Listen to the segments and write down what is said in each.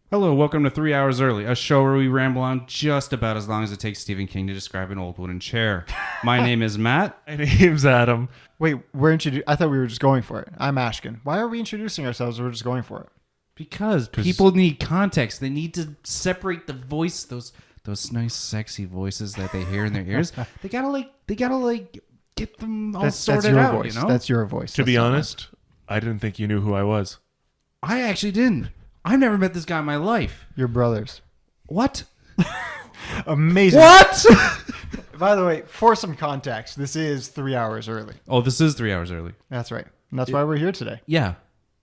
Hello, welcome to 3 Hours Early, a show where we ramble on just about as long as it takes Stephen King to describe an old wooden chair. My name is Matt. My name's Adam. Wait, I thought we were just going for it. I'm Ashkin. Why are we introducing ourselves? We're just going for it. Because people need context. They need to separate the voice, those nice, sexy voices that they hear in their ears. They gotta get them all sorted your out. Voice. You know? That's your voice. To be honest, I didn't think you knew who I was. I actually didn't. I've never met this guy in my life. Your brothers. What? Amazing. What? By the way, for some context, this is 3 hours early. Oh, this is 3 hours early. That's right. And that's why we're here today. Yeah.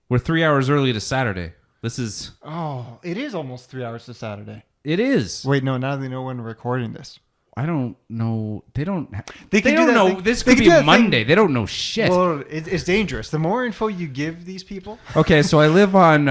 We're 3 hours early to Saturday. This is... Oh, it is almost 3 hours to Saturday. It is. Wait, no, now they know when we're recording this. I don't know. They don't don't know. This could be Monday. They don't know shit. Well, it's dangerous. The more info you give these people... Okay, so I live on...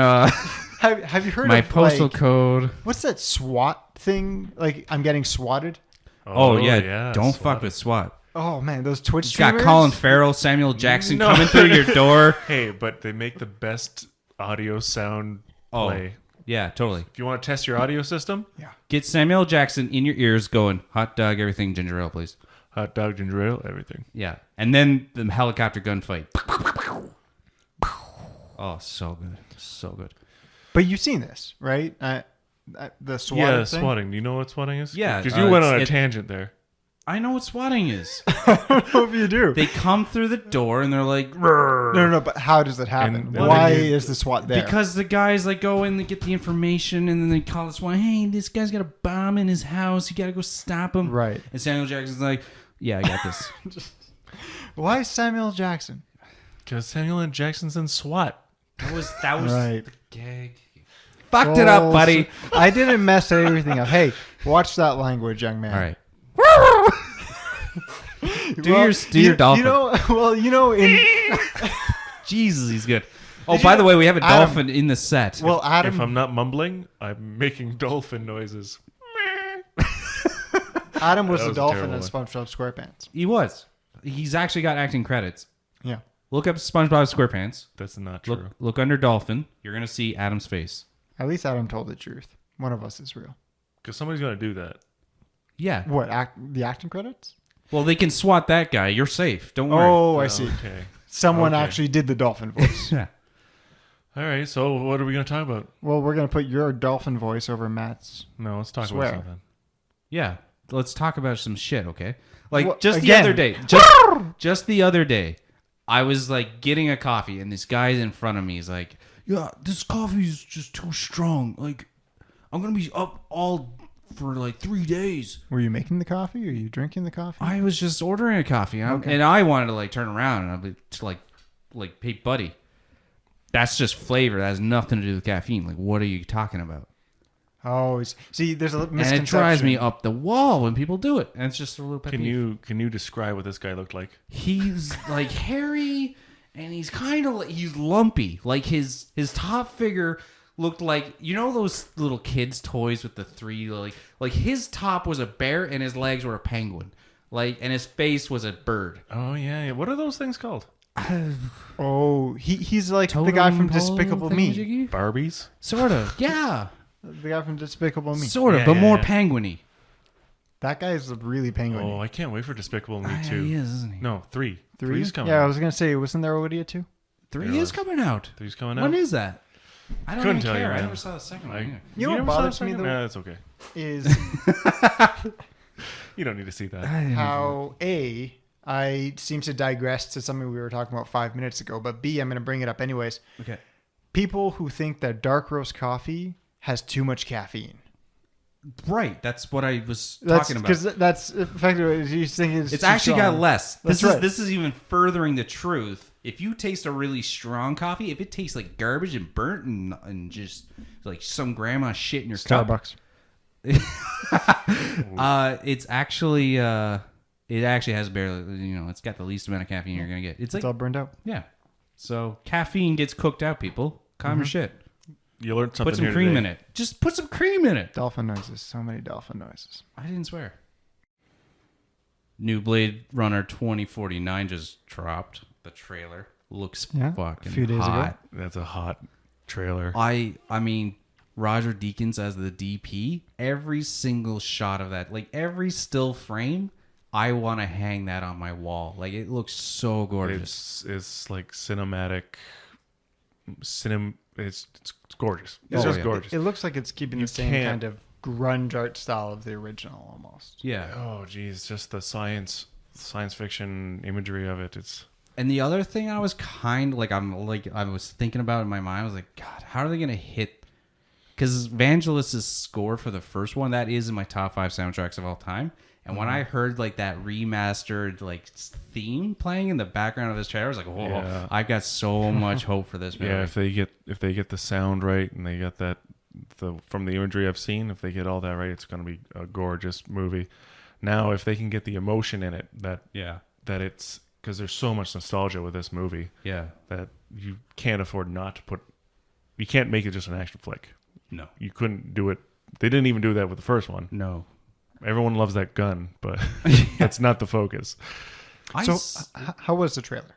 Have you heard my of postal code? What's that SWAT thing? Like, I'm getting swatted? Oh yeah. Don't SWAT. fuck with SWAT. Oh, man, those Twitch It's streamers? got Colin Farrell, Samuel Jackson coming through your door. Hey, but they make the best audio sound Oh, play. yeah, totally. If you want to test your audio system, Yeah. Get Samuel Jackson in your ears going, hot dog, everything, ginger ale, please. hot dog, ginger ale, everything. Yeah. And then the helicopter gunfight. Oh, so good. So good. But you've seen this, right? The SWAT Yeah, thing? swatting. Do you know what swatting is? Yeah, Because you went on a it's- tangent there. I know what swatting is. I don't know if you do. They come through the door and they're like, No, but how does it happen? And- Why and is the SWAT there? because the guys like go in, they get the information, and then they call us one. Hey, this guy's got a bomb in his house. You got to go stop him. Right. And Samuel Jackson's like, yeah, I got this. Why Samuel Jackson? Because Samuel L. Jackson's in SWAT. That was Right. the gag. Fucked it up, buddy. I didn't mess everything up. Hey, watch that language, young man. All right. do your dolphin. In Jesus, he's good. Oh, Did you by know- the way, we have a Adam- dolphin in the set. well, If Adam I'm not mumbling, I'm making dolphin noises. Adam was That the was a dolphin terrible in SpongeBob SquarePants. He was. He's actually got acting credits. Yeah. Look up SpongeBob SquarePants. That's not true. Look under dolphin. You're gonna see Adam's face. At least Adam told the truth. One of us is real. Because somebody's going to do that. Yeah. What? The acting credits? Well, they can swat that guy. You're safe. Don't worry. Oh, I see. Okay. Someone Okay. actually did the dolphin voice. Yeah. All right, so what are we going to talk about? Well, we're going to put your dolphin voice over Matt's. No, let's talk Swear. about something. Yeah. Let's talk about some shit, okay? Like Well, just the again, other day. Just the other day, I was like getting a coffee, and this guy's in front of me. He's like, "Yeah, this coffee is just too strong. Like, I'm gonna be up all for like 3 days." Were you making the coffee? Or are you drinking the coffee? I was just ordering a coffee, Okay. and I wanted to like turn around and I'd be like, "Hey, buddy, that's just flavor. That has nothing to do with caffeine. Like, what are you talking about?" Oh, see, there's a misconception. And it drives me up the wall when people do it, and it's just a little pet peeve. Can you describe what this guy looked like? He's like hairy, and he's kind of like, he's lumpy. Like his top figure looked like, you know those little kids' toys with the three, like his top was a bear and his legs were a penguin, like, and his face was a bird. Oh, yeah. What are those things called? Oh, he's like the guy from Despicable Me. Barbies? Sort of, yeah, The guy from Despicable Me. sort of, Yeah, but yeah, more yeah. penguiny. That guy is really penguin. Oh, I can't wait for Despicable Me Ah, 2. he is, isn't he? No, 3. Three? Three's coming Yeah, I out. was gonna say, wasn't there already a 2? 3 There is was. coming out. 3's coming out. When is that? I don't Couldn't even tell you, care. I man. never saw the second one. I- either. You know what never saw bothers the me, second? though? Nah, that's okay. Is You don't need to see that. how I seem to digress to something we were talking about 5 minutes ago, but B, I'm gonna bring it up anyways. Okay. People who think that dark roast coffee has too much caffeine. Right, that's what I was talking about. Because that's effectively you think It's actually got less. That's This is right. this is even furthering the truth. If you taste a really strong coffee, if it tastes like garbage and burnt and just like some grandma shit in your Starbucks. cup, it's actually it actually has barely, it's got the least amount of caffeine you're gonna get. It's like, It's all burned out. yeah. So caffeine gets cooked out, people. Calm your shit. You learned something Put some here cream today. in it. Just put some cream in it. Dolphin noises. So many dolphin noises. I didn't swear. New Blade Runner 2049 just dropped. The trailer looks Yeah, fucking a few days ago. hot. That's a hot trailer. I mean, Roger Deakins as the DP, every single shot of that, like every still frame, I want to hang that on my wall. Like it looks so gorgeous. It's like cinematic. It's gorgeous. It's just gorgeous. It looks like it's keeping the same kind of grunge art style of the original almost. Yeah. Oh, geez, just the science fiction imagery of it. It's. And the other thing I was kind of I was thinking about in my mind, I was like, God, how are they gonna hit? Because Vangelis' score for the first one, that is in my top 5 soundtracks of all time. And when I heard like that remastered like theme playing in the background of this trailer, I was like, "Whoa! Yeah. I've got so much hope for this movie." Yeah, if they get the sound right and they got from the imagery I've seen, if they get all that right, it's going to be a gorgeous movie. Now, if they can get the emotion in it, that it's because there's so much nostalgia with this movie, that you can't afford not to put. You can't make it just an action flick. No, you couldn't do it. They didn't even do that with the first one. No. Everyone loves that gun, but that's not the focus. How was the trailer?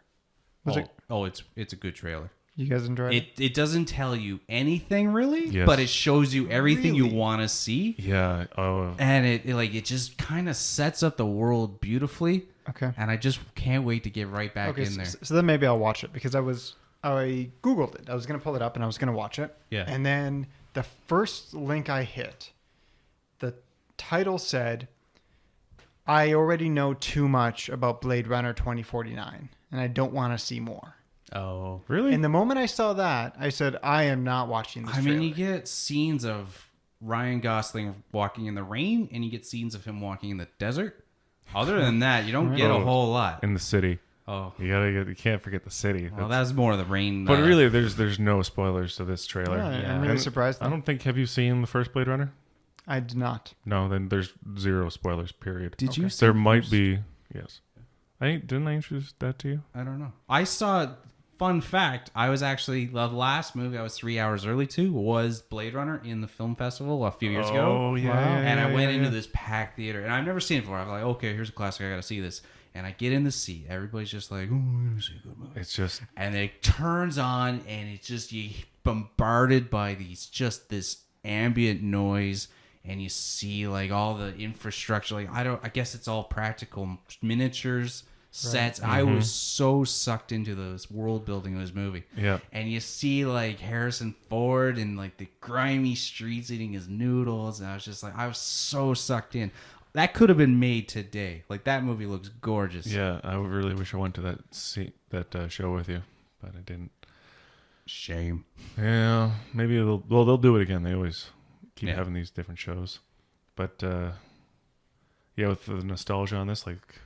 It's a good trailer. You guys enjoyed it? It doesn't tell you anything really, Yes. but it shows you everything you want to see. Yeah. Oh. And it just kind of sets up the world beautifully. Okay. And I just can't wait to get right back in there. So then maybe I'll watch it because I Googled it. I was going to pull it up and I was going to watch it. Yeah. And then the first link I hit, the title said, I already know too much about Blade Runner 2049 and I don't want to see more. Oh, really? And the moment I saw that, I said, I am not watching this trailer. I mean, you get scenes of Ryan Gosling walking in the rain and you get scenes of him walking in the desert. Other than that, you don't get a whole lot. In the city. Oh, you can't forget the city. Well, that's more of the rain. But really, there's no spoilers to this trailer. Yeah, I'm really surprised. I don't think. Have you seen the first Blade Runner? I did not. No, then there's zero spoilers. Period. Did you? There might be. Yes. Didn't I introduce that to you? I don't know. I saw. Fun fact: I was actually the last movie I was 3 hours early to was Blade Runner in the film festival a few years ago. Oh yeah. Wow. And I went into this packed theater, and I've never seen it before. I'm like, okay, here's a classic. I got to see this. And I get in the seat. Everybody's just like, "Oh, we're gonna see a good movie." It's just, and it turns on, and it's just you bombarded by this ambient noise, and you see like all the infrastructure. Like I guess it's all practical miniatures, sets. Right. I was so sucked into this world building of this movie. Yeah. And you see like Harrison Ford and like the grimy streets eating his noodles, and I was just like, I was so sucked in. That could have been made today. Like that movie looks gorgeous. Yeah, I really wish I went to that show with you, but I didn't. Shame. Yeah, maybe they'll do it again. They always keep having these different shows, but yeah, with the nostalgia on this, like,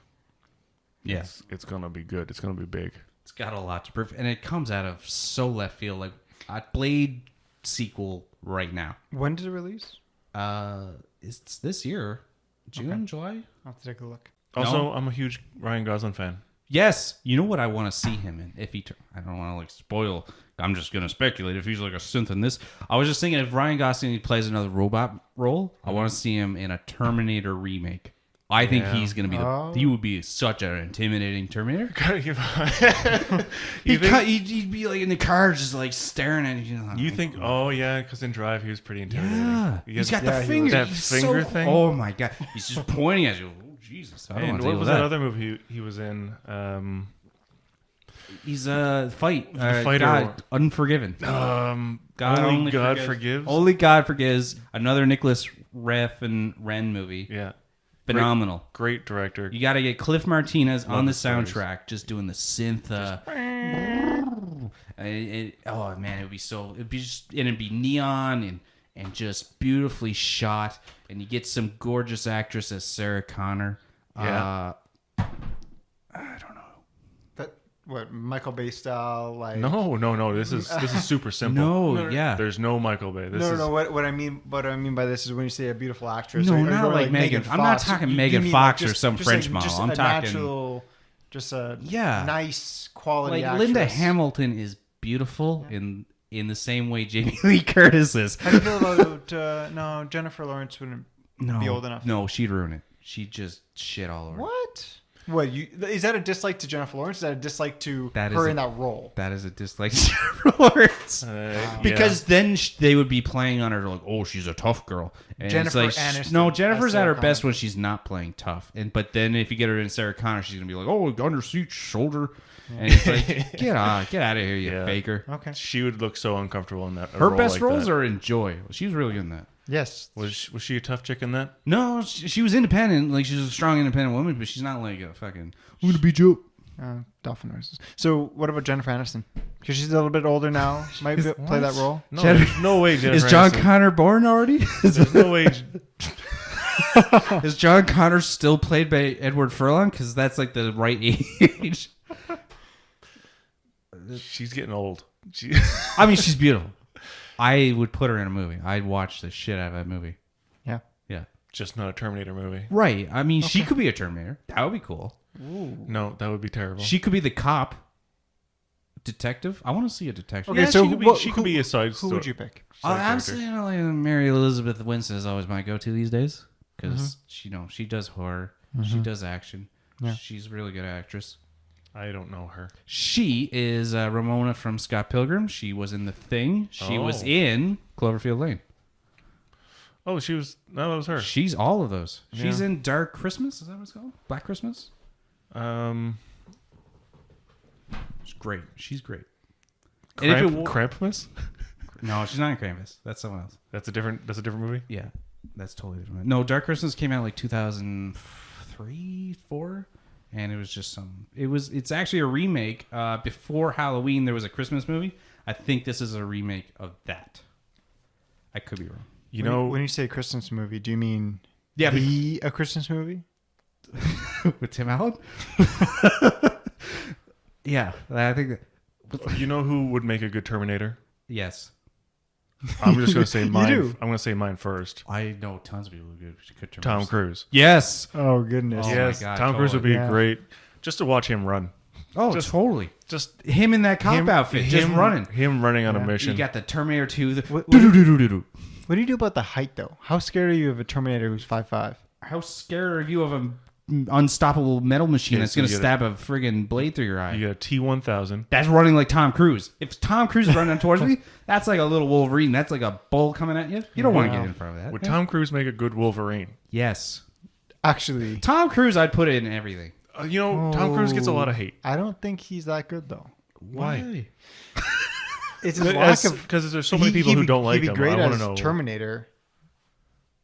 it's gonna be good. It's gonna be big. It's got a lot to prove, and it comes out of so left field. Like a Blade sequel right now. When did it release? It's this year. June, July? I'll have to take a look. Also, I'm a huge Ryan Gosling fan. Yes. You know what I want to see him in? If he, I don't want to like spoil. I'm just going to speculate if he's like a synth in this. I was just thinking if Ryan Gosling plays another robot role, I want to see him in a Terminator remake. I think he's going to be he would be such an intimidating Terminator. He'd be like in the car just like staring at you. You think, because in Drive he was pretty intimidating. Yeah. He's got the finger. That finger thing. Oh my God. He's just pointing at you. Oh, Jesus. I don't want to what deal was with that other movie he was in? He's a fight. Fighter. God, Unforgiven. Only God Forgives. Only God Forgives. Another Nicholas Ren movie. Yeah. Phenomenal. Great director. You got to get Cliff Martinez on the soundtrack, just doing the synth. Oh man, it'd be neon and just beautifully shot, and you get some gorgeous actress as Sarah Connor. Yeah. I don't know. What, Michael Bay style? Like No. This is super simple. No, yeah. There's no Michael Bay. No. What I mean by this is when you say a beautiful actress. No, are you not going like Megan. I'm not talking Megan Fox or some French model. Just I'm a talking natural, just a nice quality like actress. Linda Hamilton is beautiful in the same way Jamie Lee Curtis is. How do you feel about no, Jennifer Lawrence wouldn't be old enough. No, she'd ruin it. She'd just shit all over. What? What is that a dislike to Jennifer Lawrence? Is that a dislike to her in that role? That is a dislike to Jennifer Lawrence. Because then they would be playing on her like, oh, she's a tough girl. And Jennifer it's like, Aniston. no, Jennifer's at her Sarah best Connor. when she's not playing tough. But then if you get her in Sarah Connor, she's gonna be like, oh, on her seat shoulder. And it's like, get out of here, you faker. Okay. She would look so uncomfortable in that. Her role best like roles that. are in Joy. She was really good in that. Yes. Was she a tough chick in that? No, she was independent. Like, she's a strong, independent woman, but she's not like a fucking, I'm going to beat you up. Dolphin noises. So what about Jennifer Aniston? Because she's a little bit older now. Might play that role. No, there's no way. Jennifer Is John Aniston- Connor born already? There's no way. Is John Connor still played by Edward Furlong? Because that's like the right age. She's getting old. I mean, she's beautiful. I would put her in a movie. I'd watch the shit out of that movie. Yeah. Yeah. Just not a Terminator movie. Right. I mean, she could be a Terminator. That would be cool. No, that would be terrible. She could be the cop. Detective? I want to see a detective. Okay, Yeah, so she could be a side. Who would you pick? I'm saying like Mary Elizabeth Winstead is always my go-to these days because she does horror, she does action, she's a really good actress. I don't know her. She is Ramona from Scott Pilgrim. She was in The Thing. She was in Cloverfield Lane. Oh, she was. No, that was her. She's all of those. Yeah. She's in Dark Christmas. Is that what it's called? Black Christmas. She's great. She's great. Krampus? No, she's not in Krampus. That's someone else. That's a different movie. Yeah, that's totally different. No, Dark Christmas came out like 2003, 4, and it was just it's actually a remake. Before Halloween, there was a Christmas movie. I think this is a remake of that. I could be wrong. When you say Christmas movie, do you mean Yeah, a Christmas movie? with Tim Allen? Yeah, I think that. You know who would make a good Terminator? Yes. I'm just going to say mine. do? I'm going to say mine first. I know tons of people who could turn Tom Cruise. Yes. Oh goodness. Oh, Yes, my God, Tom Cruise would be totally. great. Just to watch him run. Oh, Just- totally. Just Him in that cop outfit, just running. Him running on a Yeah. mission. You got the Terminator 2. What How do you do about the height though? How scared are you of a Terminator who's 5'5"? scared are you of an unstoppable metal machine Okay, that's so going to you stab a friggin' blade through your eye? You got a T-1000. That's running like Tom Cruise. If Tom Cruise is running towards me, that's like a little Wolverine. That's like a bull coming at you. You don't want to get in front of that. Would Tom Cruise make a good Wolverine? Yes. Actually, Tom Cruise, I'd put it in everything. Tom Cruise gets a lot of hate. I don't think he's that good though. Why? It's his lack of Because there's so many people who don't like he'd him. be great I want as to know. Terminator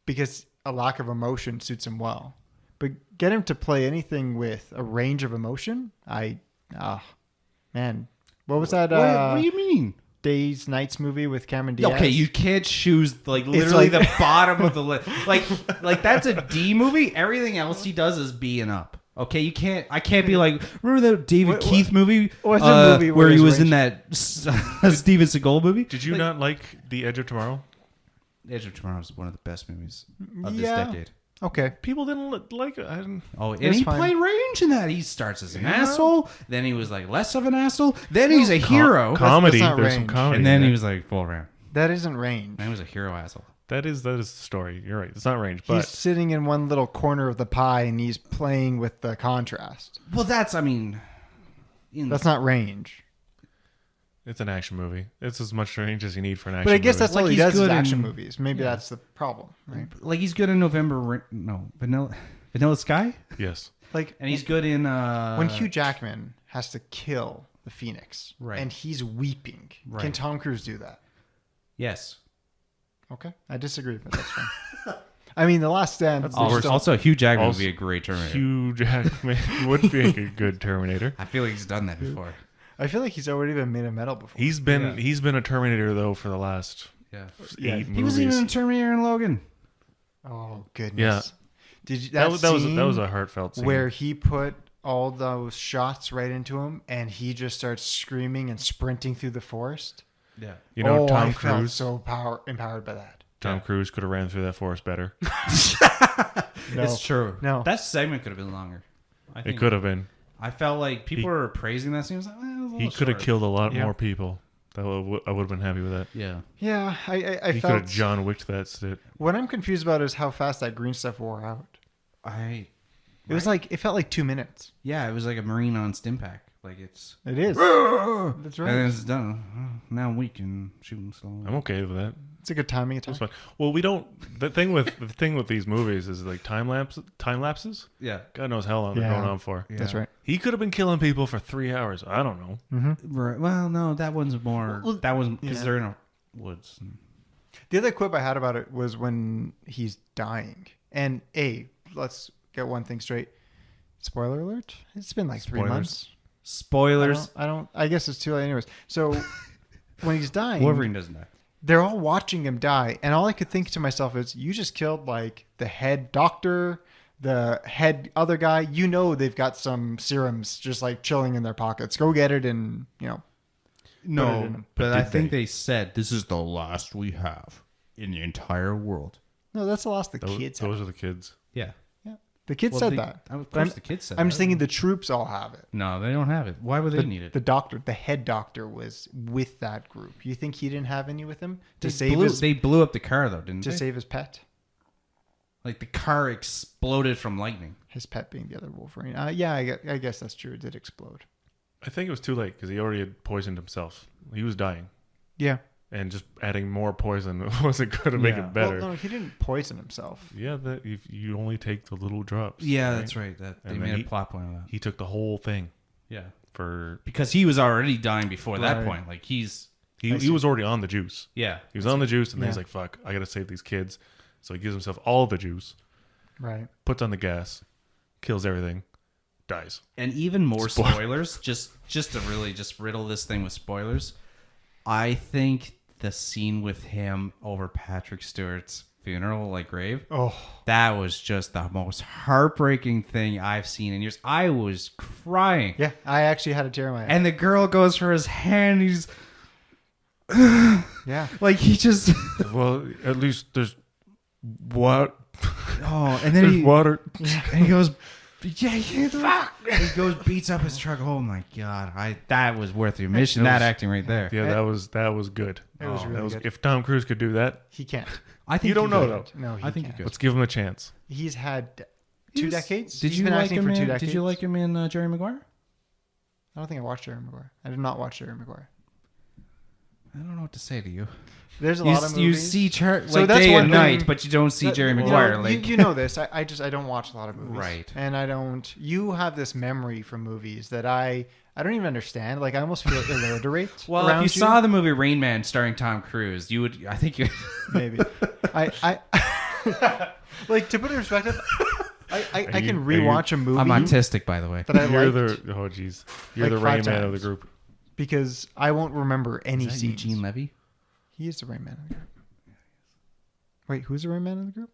because a lack of emotion suits him well. But get him to play anything with a range of emotion, man. What was that? What do you mean? Days Nights movie with Cameron Diaz. Okay, you can't choose like literally like- the bottom of the list. Like that's a D movie. Everything else he does is B and up. Okay, you can't. I can't be like. Remember that David Keith movie? what's the movie where where he his was in range- that Steven Seagal movie? Did you not like The Edge of Tomorrow? Edge of Tomorrow is one of the best movies of this Yeah. decade. Okay. People didn't like it. I didn't. Oh, and It's he fine. played range in that. He starts as an asshole, then he was like less of an asshole, then he's a hero, Comedy. That's not There's some range. comedy. and then in he it. was like full round. That isn't range. Then he was a hero asshole. That is the story. You're right. It's not range, He's but sitting in one little corner of the pie and he's playing with the contrast. Well, that's That's not range. it's an action movie. It's as much range as you need for an action But I guess movie. that's Like, all he he's does is good action in- movies. Maybe that's the problem, right? like he's good in Vanilla Sky, Yes. Like, and he's good in when Hugh Jackman has to kill the Phoenix, Right. and he's weeping. Right. Can Tom Cruise do that? Yes. Okay, I disagree, but that's fine. I mean, The Last Stand. That's there's worst. still- Also, Hugh Jackman would Also, be a great Terminator. Hugh Jackman would be a good Terminator. I feel like he's done that before. I feel like he's already been made of metal before. He's been a Terminator though for the last Yeah. 8 He was movies. even in Terminator and Logan. Oh goodness! Yeah. Did you, that was scene a heartfelt scene. where he put all those shots right into him, and he just starts screaming and sprinting through the forest? Yeah. you know Tom I felt Cruise. so empowered by that. Tom Cruise could have ran through that forest better. No. It's true. No. That segment could have been longer. I It think could have been. I felt like people were praising that scene. I was like, it was a He little could have short. killed a lot Yeah. more people. I would have been happy with that. Yeah. Yeah, I He could felt. have John Wicked that shit. What I'm confused about is how fast that green stuff wore out. It was like, it felt like 2 minutes. Yeah, it was like a Marine on Stimpack. Like it's. It is. That's right. And then it's done. Now we can shoot them slow. I'm okay with that. It's a good timing attack. That's fine. Well, we don't. The thing with these movies is like time lapses. Yeah. God knows how long they're going on for. Yeah. That's right. He could have been killing people for 3 hours. I don't know. Right. Well, no, that one's more. That was because they're in a woods. The other quip I had about it was when he's dying. And let's get one thing straight. Spoiler alert. It's been like 3 months. Spoilers. I guess it's too late anyways. So when he's dying, Wolverine doesn't die. they're all watching him die. And all I could think to myself is, you just killed like the head doctor, the head other guy. You know, they've got some serums just like chilling in their pockets. Go get it and, No, but I think they said this is the last we have in the entire world. No, that's the last the kids have. Those are the kids. Yeah. Yeah. The kids said that. Of course the kids said I'm that. just thinking the troops all have it. No, they don't have it. Why would they need it? The doctor, the head doctor was with that group. You think he didn't have any with him They blew up the car, though, didn't to they? save his pet? Like the car exploded from lightning. His pet being the other Wolverine. Yeah, I guess that's true. It did explode. I think it was too late because he already had poisoned himself. He was dying. Yeah. And just adding more poison wasn't going to make it better. Well, no, he didn't poison himself. Yeah, if you only take the little drops. Yeah, right? That's right. They And made then a plot point of that. He took the whole thing. Yeah. Because he was already dying before that Right. point. Like he was already on the juice. Yeah. He was on the juice, and then he's Yeah. like, fuck, I got to save these kids. So he gives himself all the juice, Right. puts on the gas, kills everything, dies. And even more spoilers, just to really just riddle this thing with spoilers. I think the scene with him over Patrick Stewart's funeral, like grave, that was just the most heartbreaking thing I've seen in years. I was crying. Yeah, I actually had a tear in my eye. And the girl goes for his hand. He's yeah. like, he just. Well, at least there's what? Oh, and then There's water. And he goes, fuck. He goes, beats up his truck. Oh my god, that was worth the admission. That acting right there. Yeah, that was good. It was really good. If Tom Cruise could do that, He can't. I think you don't he know could. though. No, he I think can't. he could. Let's give him a chance. He's had 2 decades. Did He's you been like acting him for 2 in? decades. Did you like him in Jerry Maguire? I don't think I watched Jerry Maguire. I did not watch Jerry Maguire. I don't know what to say to you. There's a lot of movies. You see So like that's day one and thing- night, but you don't see Jerry Maguire. You know this. I don't watch a lot of movies. Right. And I don't. You have this memory from movies that I don't even understand. Like I almost feel illiterate. Well, around if you saw the movie Rain Man starring Tom Cruise, you would. I think you. maybe. I like to put it in perspective. I can rewatch a movie. I'm autistic, by the way. that I You're liked you're like the 5 Rain Man of the times. group. because I won't remember any Is that scenes. Eugene Levy? He is the Rain Man of the group. Wait, who's the Rain Man of the group?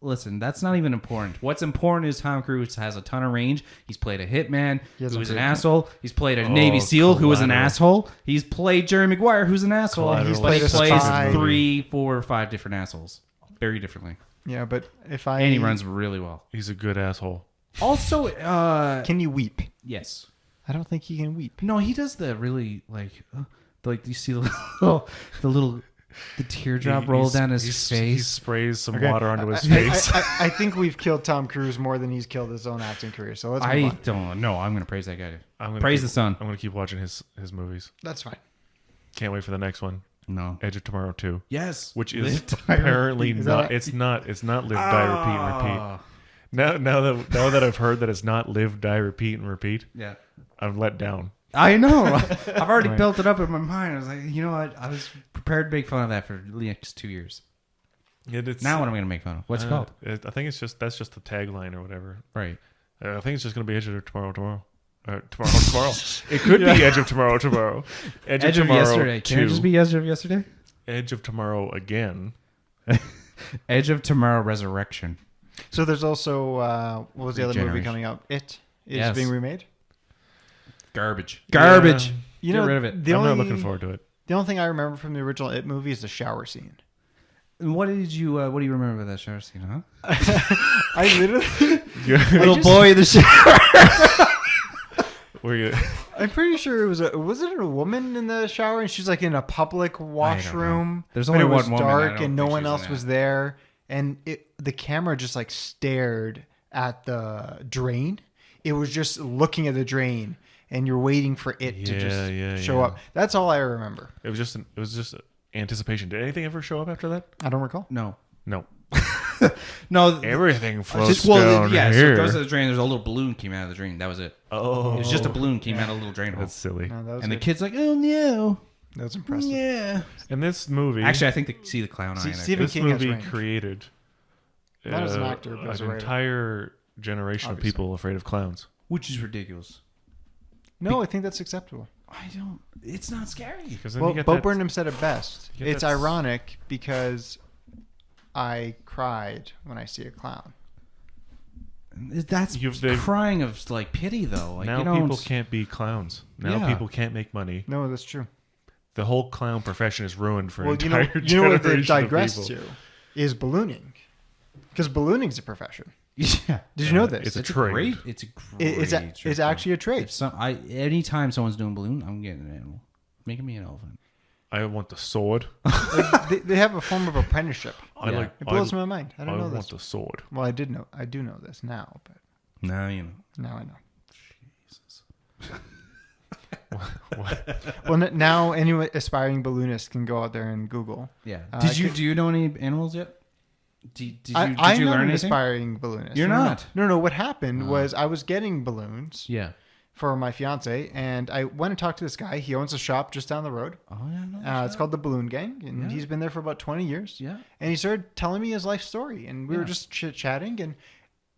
Listen, that's not even important. What's important is Tom Cruise has a ton of range. He's played a hitman He has who a was an great- asshole. He's played a Navy SEAL who was an Collateral. asshole. He's played Jerry Maguire who's an asshole. Collateral. But he He's played a plays spy. 3, 4, or 5 different assholes. Very differently. Yeah, but if I And he runs really well. He's a good asshole. Also, can you weep? yes. I don't think he can weep. No, he does the really, like you see the teardrop roll down his He face. sprays some Okay. water onto his I- face. I think we've killed Tom Cruise more than he's killed his own acting career. So let's move I on. don't know. I'm going to praise that guy. I'm gonna Praise keep- the sun. I'm gonna keep watching his movies. That's fine. Can't wait for the next one. No. Edge of Tomorrow 2. Yes. Which is Live, die, apparently repeat. Is not. that- It's not live, die, repeat, and repeat. Now that I've heard that it's not live, die, repeat, and repeat, Yeah. I'm let down. I know. I've already Right. built it up in my mind. I was like, you know what? I was prepared to make fun of that for the next 2 years. It's, Now what am I going to make fun of? What's it called? I think that's just the tagline or whatever. Right. I think it's just gonna be Edge of Tomorrow. Tomorrow. It could be Edge of Tomorrow. Edge of Tomorrow yesterday. 2. Can it just be Edge of yesterday? Edge of Tomorrow again. Edge of Tomorrow Resurrection. So there's also what was the other movie Regeneration. coming out? It is Yes. being remade. Garbage. Yeah. You Get know, rid of it. The I'm only, not looking forward to it. The only thing I remember from the original It movie is the shower scene. What do you remember about that shower scene, huh? I literally, Little boy in the shower. Were you? I'm pretty sure it was it a woman in the shower and she's like in a public washroom. There's but only it was one woman. I dark don't and no think one she's else in was it. there, and the camera just like stared at the drain. It was just looking at the drain, and you're waiting for it to just show up. That's all I remember. It was just anticipation. Did anything ever show up after that? I don't recall. No. No. Everything floats down So here. it goes to the drain. There's a little balloon came out of the drain. That was it. Oh. It was just a balloon came out of a little drain hole. That's silly. No, that was And the good. kid's like, oh no. That was impressive. Yeah. In this movie, Actually, I think they see the clown eye. in it. Stephen this King has movie range. created Not as an actor, but as a an writer. entire generation Obviously. of people afraid of clowns. Which is ridiculous. No, I think that's acceptable. I don't. It's not scary. Because then Well, you get Bo that, Burnham said it best. you get It's that- ironic because I cried when I see a clown. That's They've- crying of like pity though. Like, now you don't, people can't be clowns. Now Yeah. people can't make money. No, that's true. The whole clown profession is ruined for Well, an you know entire what generation they've of digressed people. to is ballooning. Because ballooning's a profession. Yeah. Did you know this? It's a It's trade. great. It's a great. It's actually a trade. If anytime someone's doing balloon, I'm getting an animal. Making me an elephant. I want the sword. they have a form of apprenticeship. I Yeah. like. It blows I, my mind. I I don't know want this. the sword. Well, I do know this now, but Now you know. now I know. Jesus. Well, now any aspiring balloonist can go out there and Google. Yeah. I Do you know any animals yet? Did you learn I'm not an anything? aspiring balloonist. You're No, not? No. What happened was I was getting balloons Yeah. for my fiance, and I went and talked to this guy. He owns a shop just down the road. Oh yeah. No, It's called the Balloon Gang, and Yeah. he's been there for about 20 years. Yeah. And he started telling me his life story, and we were just chit-chatting, and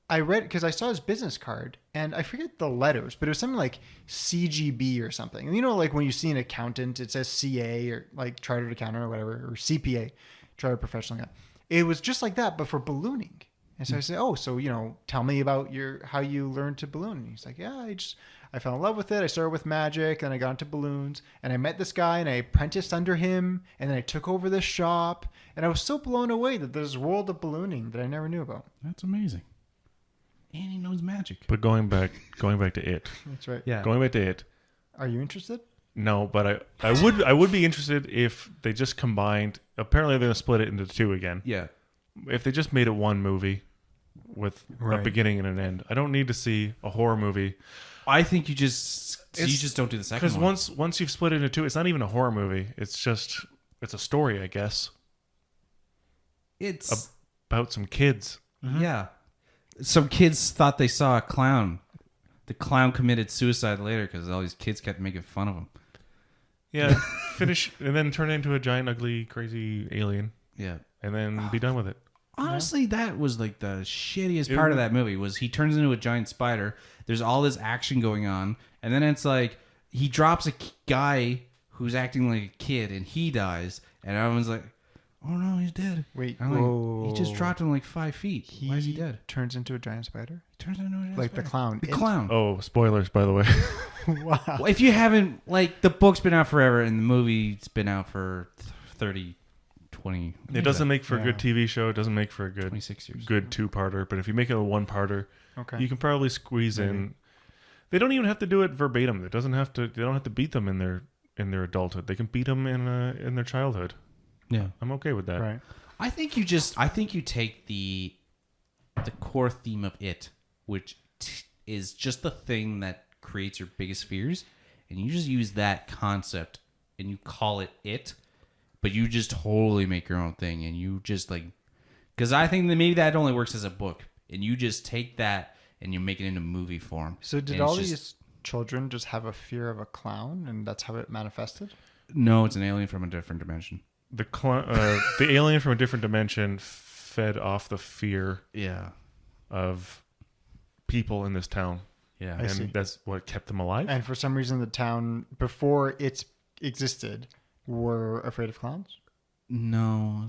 I read, because I saw his business card, and I forget the letters, but it was something like CGB or something. And you know, like when you see an accountant, it says CA or like Chartered Accountant or whatever, or CPA, Chartered Professional Accountant. It was just like that, but for ballooning. And so I said, oh, so, tell me about how you learned to balloon. And he's like, yeah, I fell in love with it. I started with magic, and I got into balloons, and I met this guy, and I apprenticed under him, and then I took over this shop, and I was so blown away that there's a world of ballooning that I never knew about. That's amazing. And he knows magic. But going back to it. That's right. Yeah. Going back to it. Are you interested? No, but I would be interested if they just combined. Apparently, they're gonna split it into two again. Yeah. If they just made it one movie with a beginning and an end, I don't need to see a horror movie. I think you just don't do the second Because one. once you've split it into two, it's not even a horror movie. It's a story, I guess, It's about some kids. yeah. Some kids thought they saw a clown. The clown committed suicide later because all these kids kept making fun of him. Yeah, finish and then turn it into a giant, ugly, crazy alien, Yeah. and then be done with it. Honestly, that was like the shittiest part of that movie was he turns into a giant spider. There's all this action going on, and then it's like he drops a guy who's acting like a kid, and he dies, and everyone's like, "Oh no, he's dead." Wait, I'm like, whoa. he just dropped him like 5 feet. Why is he dead? Turns into a giant spider? He turns into a giant Like spider. the clown. The clown. Oh, spoilers, by the way. Wow. Well, if you haven't, like, the book's been out forever, and the movie's been out for 30, 20. It doesn't make for a Yeah. good TV show. It doesn't make for a good 26 years. good two-parter. But if you make it a one-parter, Okay. you can probably squeeze in. They don't even have to do it verbatim. It doesn't have to. They don't have to beat them in their adulthood. They can beat them in their childhood. Yeah. I'm okay with that. Right. I think you take the core theme of it, which is just the thing that creates your biggest fears, and you just use that concept and you call it, but you just totally make your own thing, and you just like, because I think that maybe that only works as a book, and you just take that and you make it into movie form. So did And all it's these children just have a fear of a clown, and that's how it manifested? No, it's an alien from a different dimension. The alien from a different dimension fed off the fear Yeah. of people in this town, Yeah. I see. and that's what kept them alive. And for some reason, the town, before it existed, were afraid of clowns? No.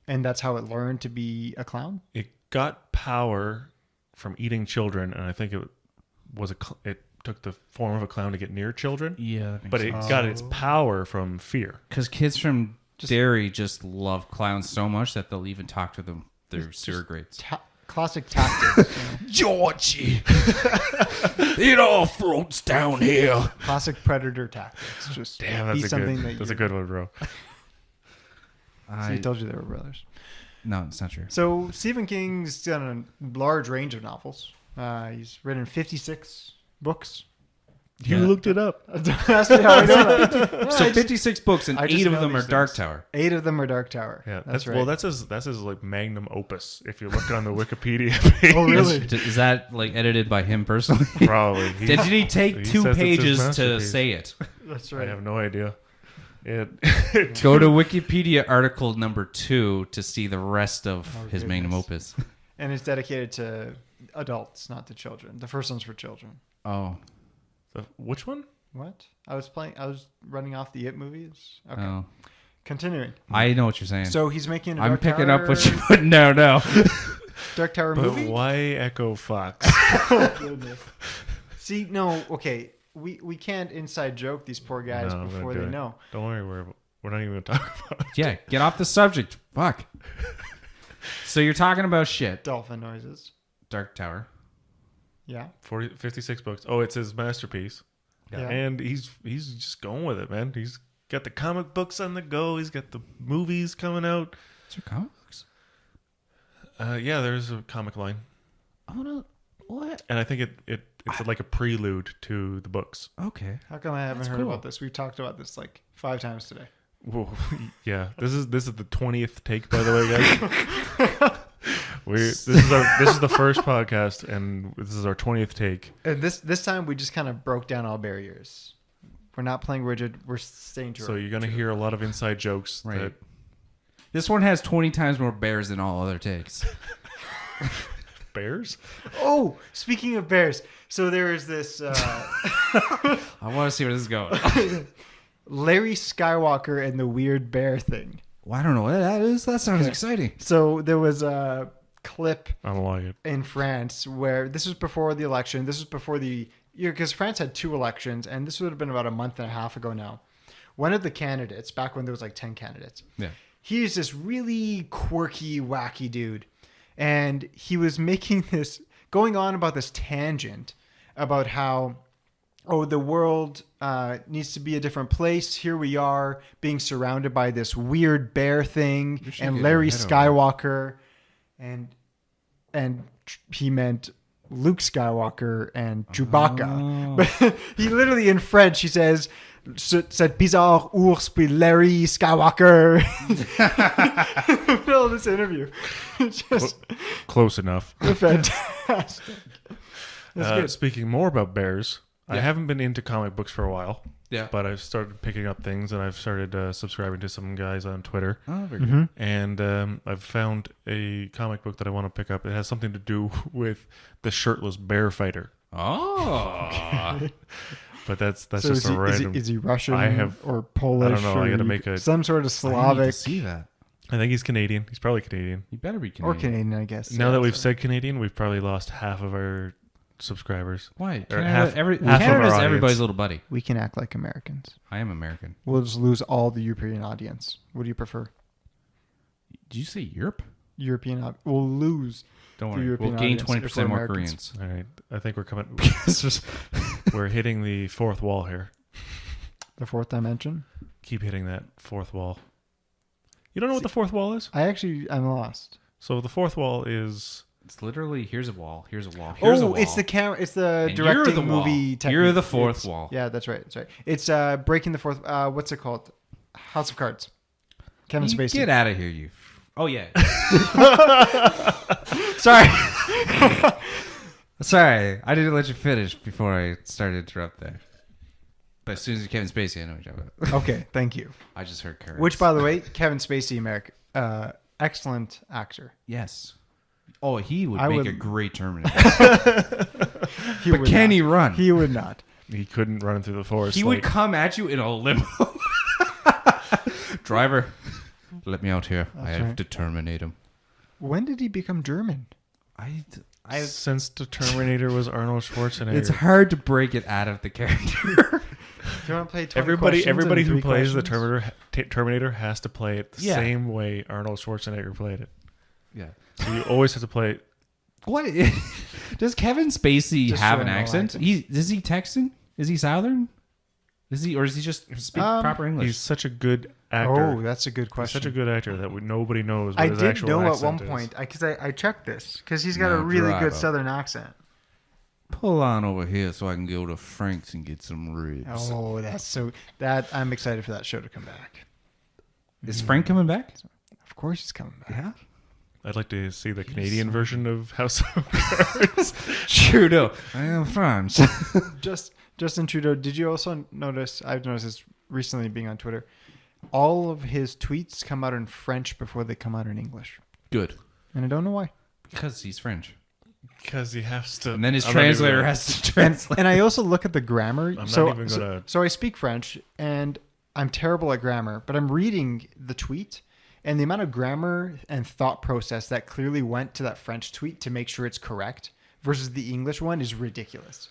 And that's how it learned to be a clown? It got power from eating children, and I think it took the form of a clown to get near children. Yeah. But it got its power from fear. Because kids from Derry just love clowns so much that they'll even talk to them. They're sewer greats. Classic tactics. Georgie, it all floats down here. Classic predator tactics. Just Damn, be that's something that's a that good one, bro. I told you they were brothers. No, it's not true. So Stephen King's done a large range of novels. He's written 56 books. You looked it up. That's how I know that. So 56 books and I just 8 of know them are these Dark things. Tower. 8 of them are Dark Tower. Yeah, that's right. Well, that's his like magnum opus. If you look on the Wikipedia page. Oh, really? Is that like edited by him personally? Probably. Did he take he 2 says it's his pages to masterpiece. say it? That's I right. have no idea. Go to Wikipedia article number 2 to see the rest of his magnum goodness. opus. And it's dedicated to adults, not to children. The first one's for children. Oh. Which one? What? I was running off the It movies. Okay. Oh. Continuing. I know what you're saying. So he's making a I'm Dark picking Tower, up what you put. No. Dark Tower But movie. why Echo Fox? Oh, goodness. See, no, okay. We can't inside joke these poor guys No, I'm gonna before do they it. know. Don't worry, we're not even going to talk about it. Yeah, get off the subject. Fuck. So you're talking about shit. Dolphin noises. Dark Tower. Yeah. 56 books. Oh, it's his masterpiece. Yeah. And he's just going with it, man. He's got the comic books on the go. He's got the movies coming out. Is there comics? Yeah, there's a comic line. Oh no. What? And I think it's like a prelude to the books. Okay. How come I haven't That's heard cool. about this? We've talked about this like 5 times today. Whoa. Yeah, this is the 20th take, by the way, guys. This is the first podcast, and this is our 20th take. And this time we just kind of broke down all barriers. We're not playing rigid. We're staying true. So you're gonna hear a lot of inside jokes. Right. That This one has 20 times more bears than all other takes. bears. Oh, speaking of bears, so there is this I want to see where this is going. Larry Skywalker and the weird bear thing. Well, I don't know what that is. That sounds exciting. So there was a clip I don't like it. in France where this was before the election. This was before the year because France had 2 elections, and this would have been about a month and a half ago now. One of the candidates, back when there was like 10 candidates, Yeah. he's this really quirky, wacky dude, and he was going on about this tangent about how, oh, the world needs to be a different place. Here we are being surrounded by this weird bear thing, You should and get Larry your head Skywalker, and he meant Luke Skywalker and Chewbacca. Oh. But he literally in French he says, "Cette bizarre ours puis Larry Skywalker." In the middle of this interview, just Close enough. fantastic. That's good. Speaking more about bears, I Yeah. haven't been into comic books for a while. Yeah. But I've started picking up things, and I've started subscribing to some guys on Twitter. Oh, very good. And I've found a comic book that I want to pick up. It has something to do with the shirtless bear fighter. Oh. But that's So just a random. is he Russian I have- or Polish? I don't know. I or gotta make a- some sort of I need to Slavic see that. I think he's Canadian. He's probably Canadian. You better be or Canadian. Canadian, I guess. Now Yeah, that we've so- said Canadian, we've probably lost half of our subscribers. Why? Or Canada, half of Canada's our audience. everybody's little buddy. we can act like Americans. I am American. We'll just lose all the European audience. What do you prefer? Did you say Europe? We'll lose. Don't The worry. European We'll gain audience, 20% if we're more Americans. Koreans. All right. I think we're coming. We're hitting the fourth wall here. The 4th dimension. Keep hitting that fourth wall. You don't know what the fourth wall is? I'm lost. So the fourth wall is It's literally here's a wall. Here's a wall. Here's a wall. It's the camera. It's the And you're directing the wall. movie. Technique. You're the fourth It's- wall. Yeah, that's right. That's right. It's breaking the fourth. What's it called? House of Cards. Kevin You Spacey. Get out of here, you. Oh yeah. Sorry. Sorry, I didn't let you finish before I started to interrupt there. But as soon as you Kevin Spacey, I know what you're talking about. Okay, thank you. I just heard currents. Which, by the way, Kevin Spacey, excellent actor. Yes. Oh, he would I make would- a great Terminator. He But would can not. he run? He would not. he couldn't run through the forest. He would like- come at you in a limo. Driver, let me out here. I have right. to terminate him. When did he become German? since the Terminator was Arnold Schwarzenegger. It's hard to break it out of the character. Do you want to play 20 Everybody questions in who 3 plays questions? the Terminator has to play it the Yeah. same way Arnold Schwarzenegger played it. Yeah. So you always have to play it. What does Kevin Spacey Just have so an I know accent? accents. Is he Texan? Is he Southern? Is he, or does he just speak proper English? He's such a good actor. Oh, that's a good He's question. such a good actor that nobody knows what I his did actual know at accent one is. point, because I checked this, because he's got Now a really drive good up. Southern accent. Pull on over here so I can go to Frank's and get some ribs. Oh, I'm excited for that show to come back. Is Frank coming back? Of course he's coming back. Yeah. I'd like to see the Canadian version of House of Cards. Trudeau. I am French. Justin Trudeau, did you also notice, I've noticed this recently being on Twitter, all of his tweets come out in French before they come out in English. Good. And I don't know why. Because he's French. Because he has to. And then his I'm not even translator gonna- has to translate. And I also look at the grammar. I'm so, not even gonna. so I speak French, and I'm terrible at grammar, but I'm reading the tweet, and the amount of grammar and thought process that clearly went to that French tweet to make sure it's correct versus the English one is ridiculous.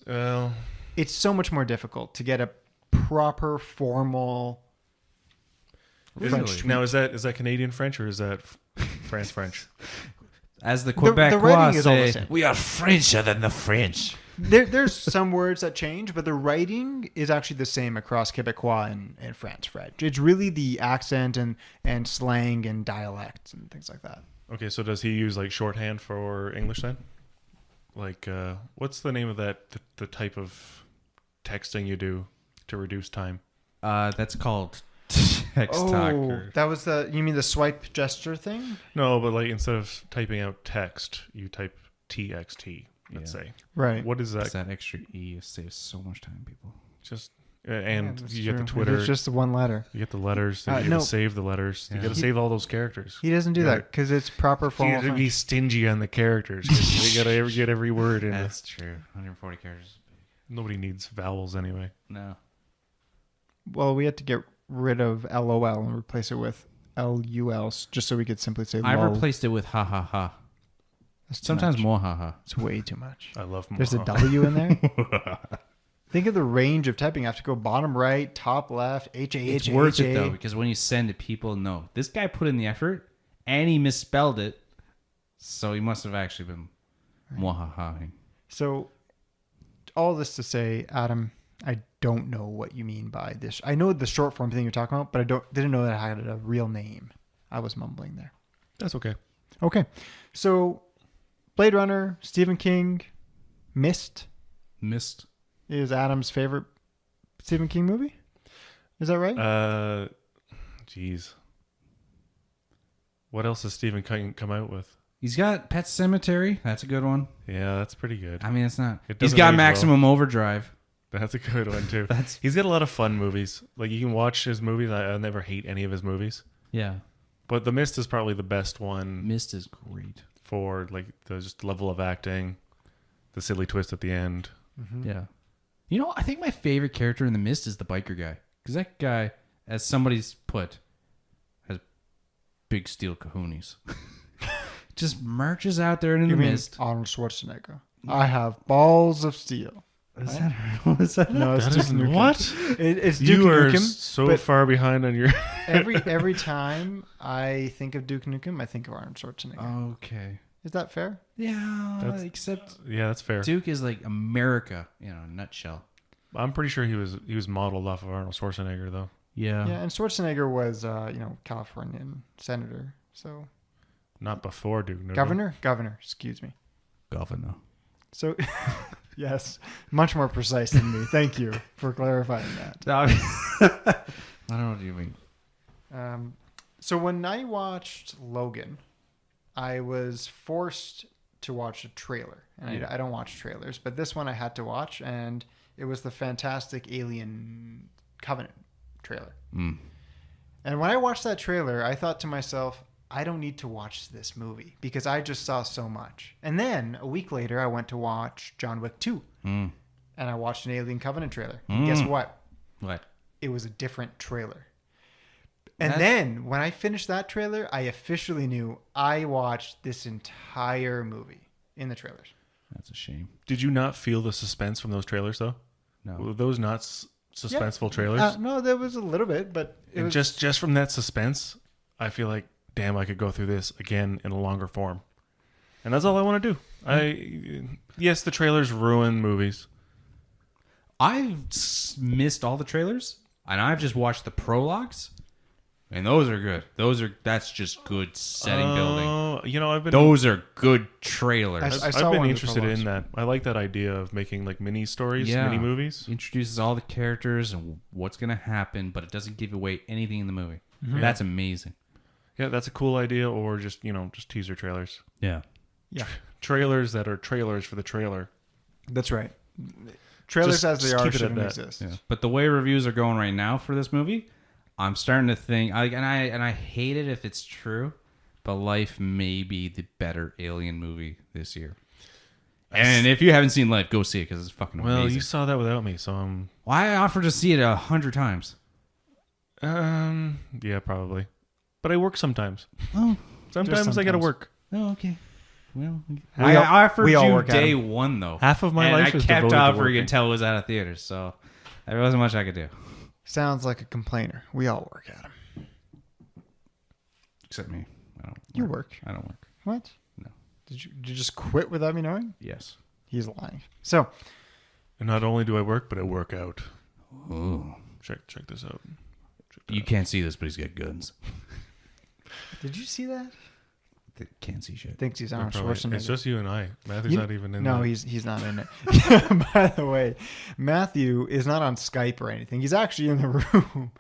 Well, It's so much more difficult to get a proper, formal French tweet. now is that Canadian French or is that France French? As the Quebecois writing is all the say, same. we are Frencher than the French. There's some words that change, but the writing is actually the same across Quebecois and French. It's really the accent and slang and dialect and things like that. Okay, so does he use like shorthand for English then? Like, what's the name of that? The type of texting you do to reduce time? That's called text talk. That was you mean the swipe gesture thing? No, but like instead of typing out text, you type TXT. Let's say. Right. What is that? That extra E saves so much time, people. Just and that's you get the true. Twitter. It's just the one letter. You get the letters. You got no. to save the letters. You Yeah. got to save all those characters. He doesn't do Yeah. that because it's proper You formal got to be French. stingy on the characters. 'Cause you got to get every word in. That's true. 140 characters. Nobody needs vowels anyway. No. Well, we had to get rid of LOL and replace it with LUL just so we could simply say I lol. replaced it with ha ha ha. That's too Sometimes much. more ha ha. It's way too much. I love There's a Moha. W in there. Think of the range of typing. I have to go bottom right, top left, H-A-H-A-H-A. It's worth it though, because when you send it, people know this guy put in the effort and he misspelled it, so he must have actually been mwahahaing. So, all this to say, Adam, I don't know what you mean by this. I know the short form thing you're talking about, but I didn't know that I had a real name. I was mumbling there. That's okay. Okay, so Blade Runner, Stephen King, Mist Missed. is Adam's favorite Stephen King movie. Is that right? Jeez. What else has Stephen King come out with? He's got Pet Cemetery. That's a good one. Yeah, that's pretty good. I mean, it's not. It He's doesn't got age Maximum Overdrive. That's a good one too. That's- He's got a lot of fun movies. Like you can watch his movies. I never hate any of his movies. Yeah. But The Mist is probably the best one Mist is great. for like the just level of acting, the silly twist at the end. Yeah. You know, I think my favorite character in The Mist is the biker guy. Because that guy, as somebody's put, has big steel cajoonies. Just marches out there in You the mean mist. Arnold Schwarzenegger. I have balls of steel. Is that, what is that? No, it's That Duke is Nukem. what? It's Duke You are Nukem. so but far behind on your. every time I think of Duke Nukem, I think of Arnold Schwarzenegger. Okay. Is that fair? Yeah, That's- except Yeah, that's fair. Duke is like America, in a nutshell. I'm pretty sure he was modeled off of Arnold Schwarzenegger though. Yeah. Yeah, and Schwarzenegger was Californian senator, so Not before Duke Nukem. governor. Excuse me. Governor. So, yes, much more precise than me. Thank you for clarifying that. I don't know what you mean. So when I watched Logan, I was forced to watch a trailer, and I don't watch trailers, but this one I had to watch, and it was the Fantastic Alien Covenant trailer. Mm. And when I watched that trailer, I thought to myself, I don't need to watch this movie because I just saw so much. And then a week later, I went to watch John Wick 2, and I watched an Alien Covenant trailer. And guess what? What? It was a different trailer. And That's- then when I finished that trailer, I officially knew I watched this entire movie in the trailers. That's a shame. Did you not feel the suspense from those trailers though? No. Were those not suspenseful trailers? No, there was a little bit, but it And was just from that suspense, I feel like, damn, I could go through this again in a longer form. And that's all I want to do. Yes, the trailers ruin movies. missed all the trailers, and I've just watched the prologues, and those are good. That's just good setting building. You know, Those are good trailers. I saw I've been one of the interested prologues. in that. I like that idea of making like mini stories, Yeah. mini movies. Introduces all the characters and what's going to happen, but it doesn't give away anything in the movie. That's amazing. Yeah, that's a cool idea. Or just just teaser trailers. Yeah. Yeah, Trailers that are trailers for the trailer. that's right. Trailers as they just are keep it at shouldn't that. exist. Yeah. But the way reviews are going right now for this movie, I'm starting to think, and I hate it if it's true, but Life may be the better Alien movie this year. And if you haven't seen Life, go see it because it's fucking amazing. Well, you saw that without me, so Well, I offered to see it 100 times. yeah, probably. But I work sometimes. Oh, Sometimes I gotta sometimes. work. oh, okay. Well, We I all- offered we all you work at day 'em. one though. Half of my and life I is kept devoted to offering working. until it was out of theaters, so there wasn't much I could do. Sounds like a complainer. We all work at them. Except me. I don't. You work. I don't work. What? No. Did you just quit without me knowing? Yes. He's lying. So, And not only do I work, but I work out. Ooh. Check this out. You can't see this, but he's got guns. did you see that? They can't see shit. Thinks he's Arnold Probably- Schwarzenegger. It's just you and I. Matthew's You- not even in No, there. he's not in it. By the way, Matthew is not on Skype or anything. He's actually in the room.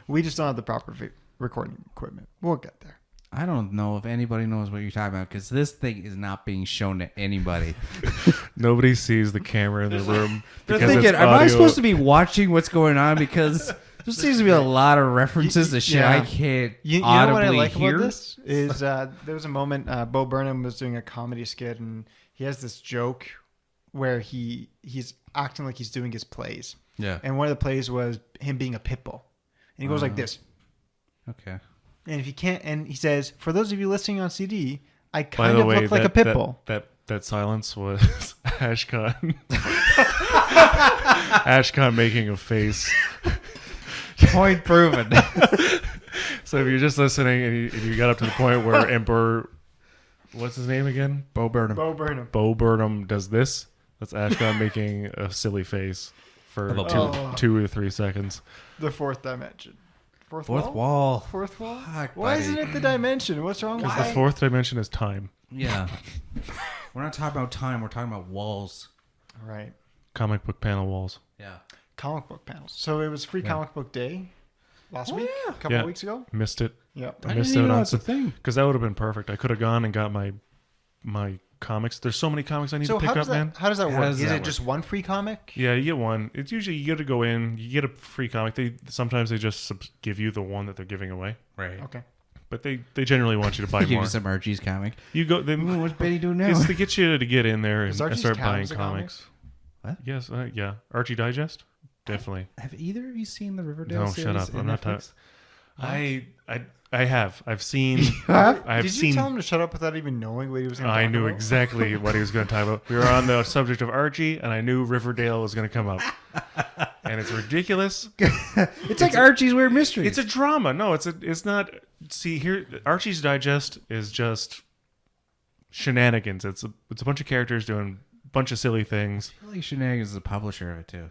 We just don't have the proper recording equipment. We'll get there. I don't know if anybody knows what you're talking about because this thing is not being shown to anybody. Nobody sees the camera in the room. They're because thinking, it's am I audio. supposed to be watching what's going on? Because there seems to be a lot of references to shit I Yeah. can't You know audibly what I like hear. about this is there was a moment Bo Burnham was doing a comedy skit and he has this joke where he's acting like he's doing his plays. Yeah. And one of the plays was him being a pit bull. And he goes like this. Okay. And if you can't, and he says, for those of you listening on CD, I By kind the of way, look like a pit bull. That silence was Ashcon. Ashcon making a face. Point proven. So if you're just listening and you got up to the point where Emperor, what's his name again? Bo Burnham. Bo Burnham. Bo Burnham does this. That's Ashcon making a silly face for About 2 or 3 seconds. The fourth dimension. Fourth wall. Fourth wall? Fuck, Why buddy. isn't it the dimension? What's wrong with Because the that? fourth dimension is time. Yeah. We're not talking about time. We're talking about walls. Right. Comic book panel walls. Yeah. Comic book panels. So it was Free Comic Book Day last week? yeah. A couple Yeah. of weeks ago? Missed it. Yep. I missed didn't even out know on that's a thing. Because that would have been perfect. I could have gone and got my comics. There's so many comics I need So to pick up, man. how does that How work? does Is that it work? just one free comic? Yeah, you get one. It's usually you get to go in, you get a free comic. Sometimes they just give you the one that they're giving away, Right. Okay. but they generally want you to buy Give more. you some Archie's comic. You go. They, Ooh, what's Betty doing now? it's to get you to get in there and Does Archie's start count buying as a comics. What? Yes, yeah. Archie Digest, definitely. Have either of you seen the Riverdale No, series? shut up. in I'm not Netflix? I have. I've seen. Did I've you seen. tell him to shut up without even knowing what he was going to talk I knew about? exactly what he was going to talk about. We were on the subject of Archie, and I knew Riverdale was going to come up. And it's ridiculous. It's like Archie's Weird Mysteries. It's a drama. No, it's not. See here, Archie's Digest is just shenanigans. It's a bunch of characters doing a bunch of silly things. I feel like Shenanigans is the publisher of it too.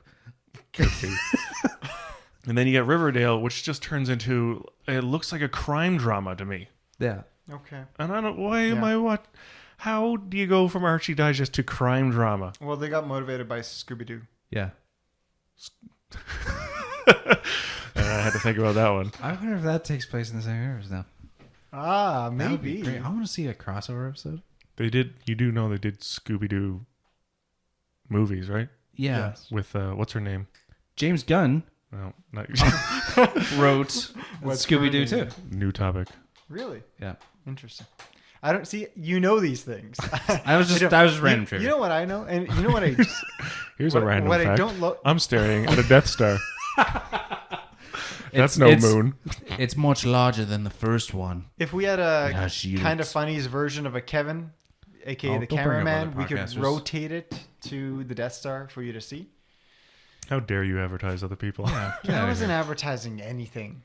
And then you get Riverdale, which just turns into, it looks like a crime drama to me. Yeah. Okay. And I don't, why am Yeah. I what? How do you go from Archie Digest to crime drama? Well, they got motivated by Scooby-Doo. Yeah. And I had to think about that one. I wonder if that takes place in the same universe now. Ah, That would be maybe. great. I want to see a crossover episode. You do know they did Scooby-Doo movies, right? Yeah. Yes. With, what's her name? James Gunn No, not wrote What's Scooby Doo her too. name? new topic. Really? Yeah. Interesting. I don't see. You know these things. I was just random you, trivia. You know what I know, and you know what I. Here's what, a random what fact. I don't love. I'm staring at a Death Star. That's It's- no it's- moon. It's much larger than the first one. If we had a Yes, you- kind of funny's version of a Kevin, aka the don't bring up cameraman, other we could podcasters. rotate it to the Death Star for you to see. How dare you advertise other people? I wasn't advertising anything.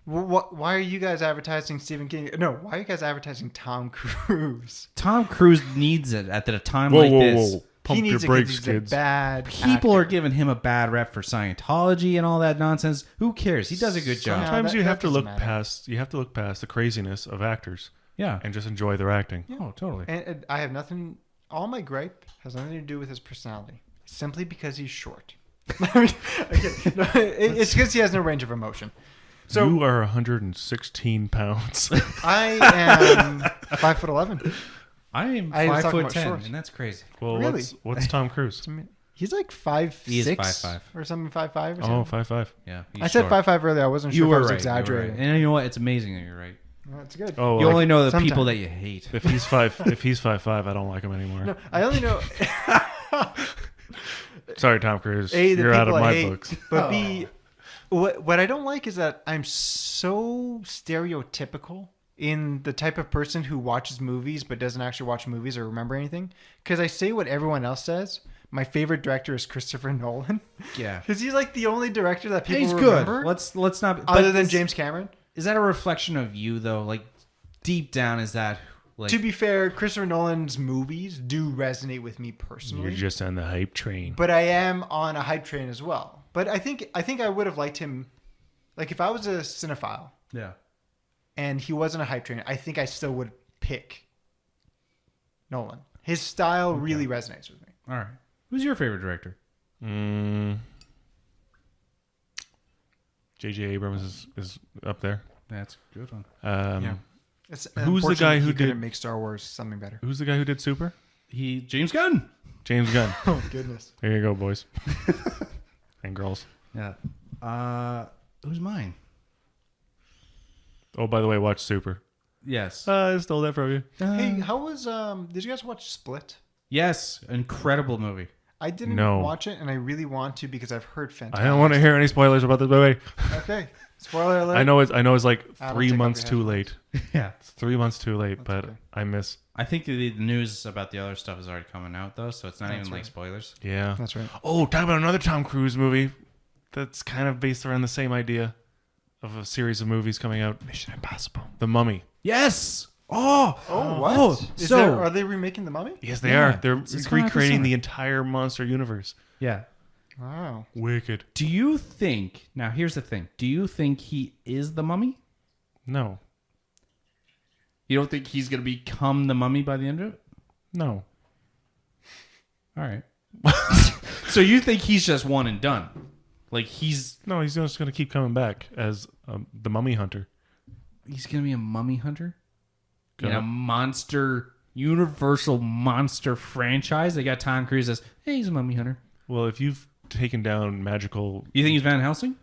Why are you guys advertising Stephen King? No, why are you guys advertising Tom Cruise? Tom Cruise needs it at a time Whoa, like whoa, this. whoa. Pump your needs it 'cause brakes, he's a kids. bad People actor. are giving him a bad rep for Scientology and all that nonsense. Who cares? He does a good job. Sometimes that- you that have to doesn't look matter. past. You have to look past the craziness of actors Yeah. and just enjoy their acting. Oh, totally. And I have nothing. All my gripe has nothing to do with his personality. Simply because he's short. I mean, okay, no, it's because he has no range of emotion. So You are 116 pounds. I am 5'11". I am I was talking 5'10", about shorts. and that's crazy. Well, Really? what's Tom Cruise? I mean, he's like 5'6" He is 5'5". or something, 5'5" or something. Oh, 5'5". Yeah. I said 5'5" earlier. I wasn't sure You if I were was right. exaggerating. And you know what? It's amazing that you're right. Well, that's good. Oh, You like, only know the sometimes. people that you hate. if he's 5'5", I don't like him anymore. No, I only know Sorry, Tom Cruise. A, the You're out of people I my hate, books. but B, what I don't like is that I'm so stereotypical in the type of person who watches movies but doesn't actually watch movies or remember anything. Because I say what everyone else says. My favorite director is Christopher Nolan. Yeah. Because he's like the only director that people He's remember. good. Let's not. Other but than is- James Cameron. Is that a reflection of you though? Like deep down, is that like? To be fair, Christopher Nolan's movies do resonate with me You're personally. just on the hype train. But I am on a hype train as well. But I think I would have liked him. Like if I was a cinephile yeah. and he wasn't a hype train, I think I still would pick Nolan. His style really resonates with me. All right. Who's your favorite director? J.J. Abrams is up there. That's a good one. It's, Who's the guy unfortunately, who he couldn't did- make Star Wars something better? Who's the guy who did Super? James Gunn. James Gunn. Oh goodness! There you go, boys and girls. Yeah. Who's mine? Oh, by the way, watch Super. Yes. I stole that from you. Hey, how was Did you guys watch Split? Yes. Incredible movie. I didn't No. watch it, and I really want to because I've heard fantastic. I don't want to hear any spoilers about this movie. Okay, spoiler alert. I know it's like Adam, 3 take off months your too headphones. late. Yeah. It's 3 months too late, That's but okay. I miss. I think the news about the other stuff is already coming out though, so it's not That's even like right. spoilers. Yeah. That's right. Oh, talk about another Tom Cruise movie that's kind of based around the same idea of a series of movies coming out. Mission Impossible. The Mummy. Yes. Oh. Oh, what? Oh, Are they remaking The Mummy? Yes, they Yeah. are. They're It's coming out this recreating summer. the entire monster universe. Yeah. Wow. Wicked. Do you think? Now, here's the thing. Do you think he is the Mummy? No. You don't think he's gonna become the Mummy by the end of it? No. All right. So you think he's just one and done? Like he's No, he's just going to keep coming back as the Mummy Hunter. gonna be a mummy hunter in Gonna- a monster universal monster franchise? They got Tom Cruise as hey, he's a mummy hunter. Well, if you've taken down magical You think he's Van Helsing?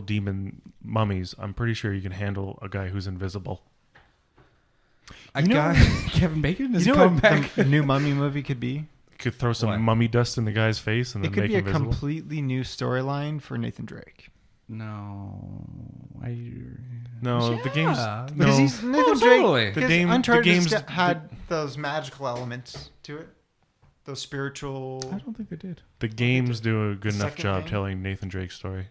demon mummies, I'm pretty sure you can handle a guy who's invisible. A You know- guy Kevin Bacon is You know coming what back. the new Mummy movie could be? You could throw some What? mummy dust in the guy's face and It then could make be a him visible. completely new storyline for Nathan Drake. No, No, the game's Yeah. no. Because he's Nathan Oh, Drake. totally. because The Uncharted game's- had those magical elements to it, those spiritual. I don't think they did. The games do a good enough Second job game? telling Nathan Drake's story.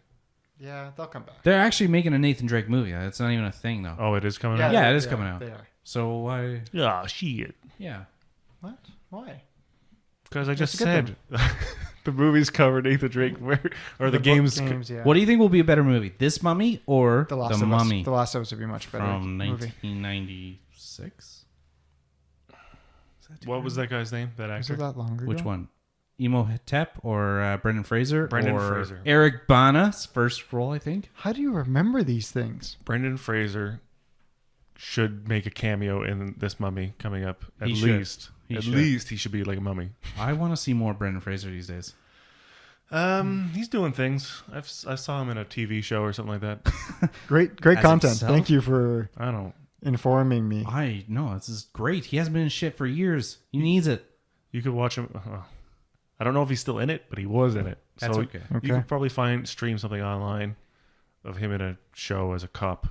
Yeah, they'll come back. They're actually making a Nathan Drake movie. That's not even a thing though. Oh, it is coming Yeah, out? it is they coming are, out. They are. So why? Yeah, shit. Yeah. What? Why? Because I just That's a good said the movies cover Nathan Drake, or the book games. yeah. What do you think will be a better movie, this Mummy or The Last the of Mummy Us. The Last of Us would be much better from movie. 1996? What was that guy's name? That Was actor? it that long ago? Which one? Imhotep or Brendan Fraser? Brendan or Fraser. Eric Bana's first role, I think. How do you remember these things? Brendan Fraser should make a cameo in this Mummy coming up. At He should. least. He At should. least he should be like a mummy. I want to see more Brendan Fraser these days. He's doing things. I saw him in a TV show or something like that. Great As content. himself? Thank you for I don't. informing me. I know this is great. He hasn't been in shit for years. He needs it. You could watch him. I don't know if he's still in it, but he was in it. That's so okay. Okay. You could probably stream something online of him in a show as a cop.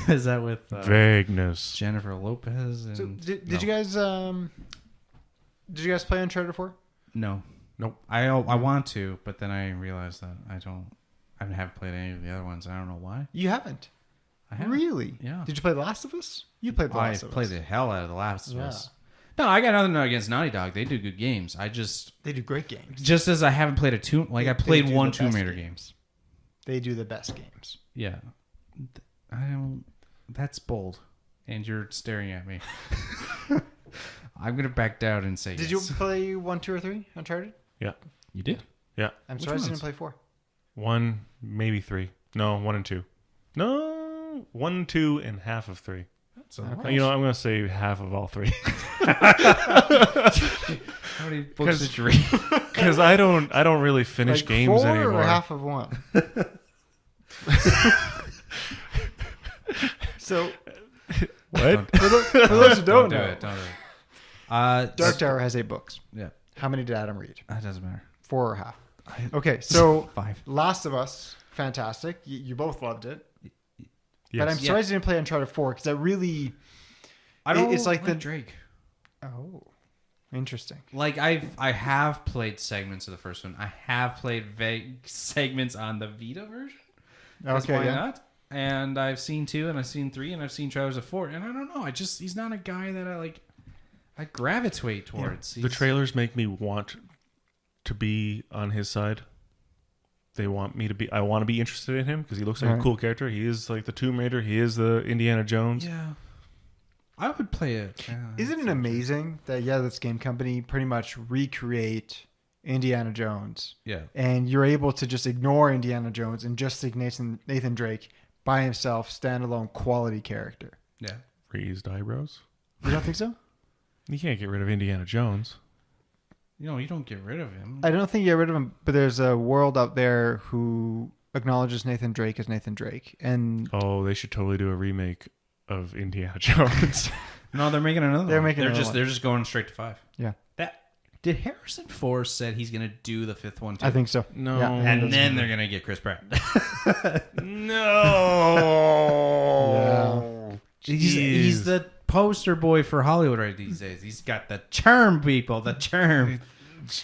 Is that with Vagueness. Jennifer Lopez? And So did No. you guys play Uncharted 4? No. Nope. I want to, but then I realized that I haven't played any of the other ones. I don't know why. You haven't. I haven't. Really? Yeah. Did you play The Last of Us? You played The I Last of Us. played the hell out of The Last of Yeah. Us. No, I got nothing against Naughty Dog. They do good games. They do great games. Just as I haven't played I played do one the Tomb best Raider games. games. They do the best games. Yeah. I don't. That's bold. And you're staring at me. I'm going to back down and say Did yes. you play 1, 2, or 3 Uncharted? Yeah. You did? Yeah. I'm Which surprised you ones? didn't play 4. 1, maybe 3. No, 1 and 2. No, 1, 2, and half of 3. That's a Okay. You know, I'm going to say half of all 3. How many books did you read? Because I don't really finish Like games 4 anymore. or half of 1? So, What? for those who don't do know, it. Don't do it. Dark Tower has 8 books. Yeah. How many did Adam read? That doesn't matter. 4 or half? Okay, so 5. Last of Us, fantastic. You both loved it. Yes. But I'm surprised you didn't play Uncharted 4 because that really... I don't It's like the- Drake. Oh, interesting. Like I have played segments of the first one. I have played vague segments on the Vita version. 'Cause Okay, why yeah. not? And I've seen 2, and I've seen 3, and I've seen Trailers of 4, and I don't know. He's not a guy that I gravitate towards. The trailers make me want to be on his side. They want me to be. I want to be interested in him because he looks like Right. a cool character. He is like the Tomb Raider. He is the Indiana Jones. Yeah, I would play it. Isn't it amazing that, this game company pretty much recreate Indiana Jones, Yeah, and you're able to just ignore Indiana Jones and just take Nathan Drake by himself, standalone quality character. yeah. Raised eyebrows. You don't think so? You can't get rid of Indiana Jones. You know, you don't get rid of him. I don't think you get rid of him, but there's a world out there who acknowledges Nathan Drake as Nathan Drake. And Oh, they should totally do a remake of Indiana Jones. No, they're making another. They're one. making another one. They're just going straight to 5. yeah, Did Harrison Ford said he's gonna do the 5th one too? I think so. No. Yeah, And then they're gonna get Chris Pratt. No. He's the poster boy for Hollywood right these days. He's got the charm, people. The charm.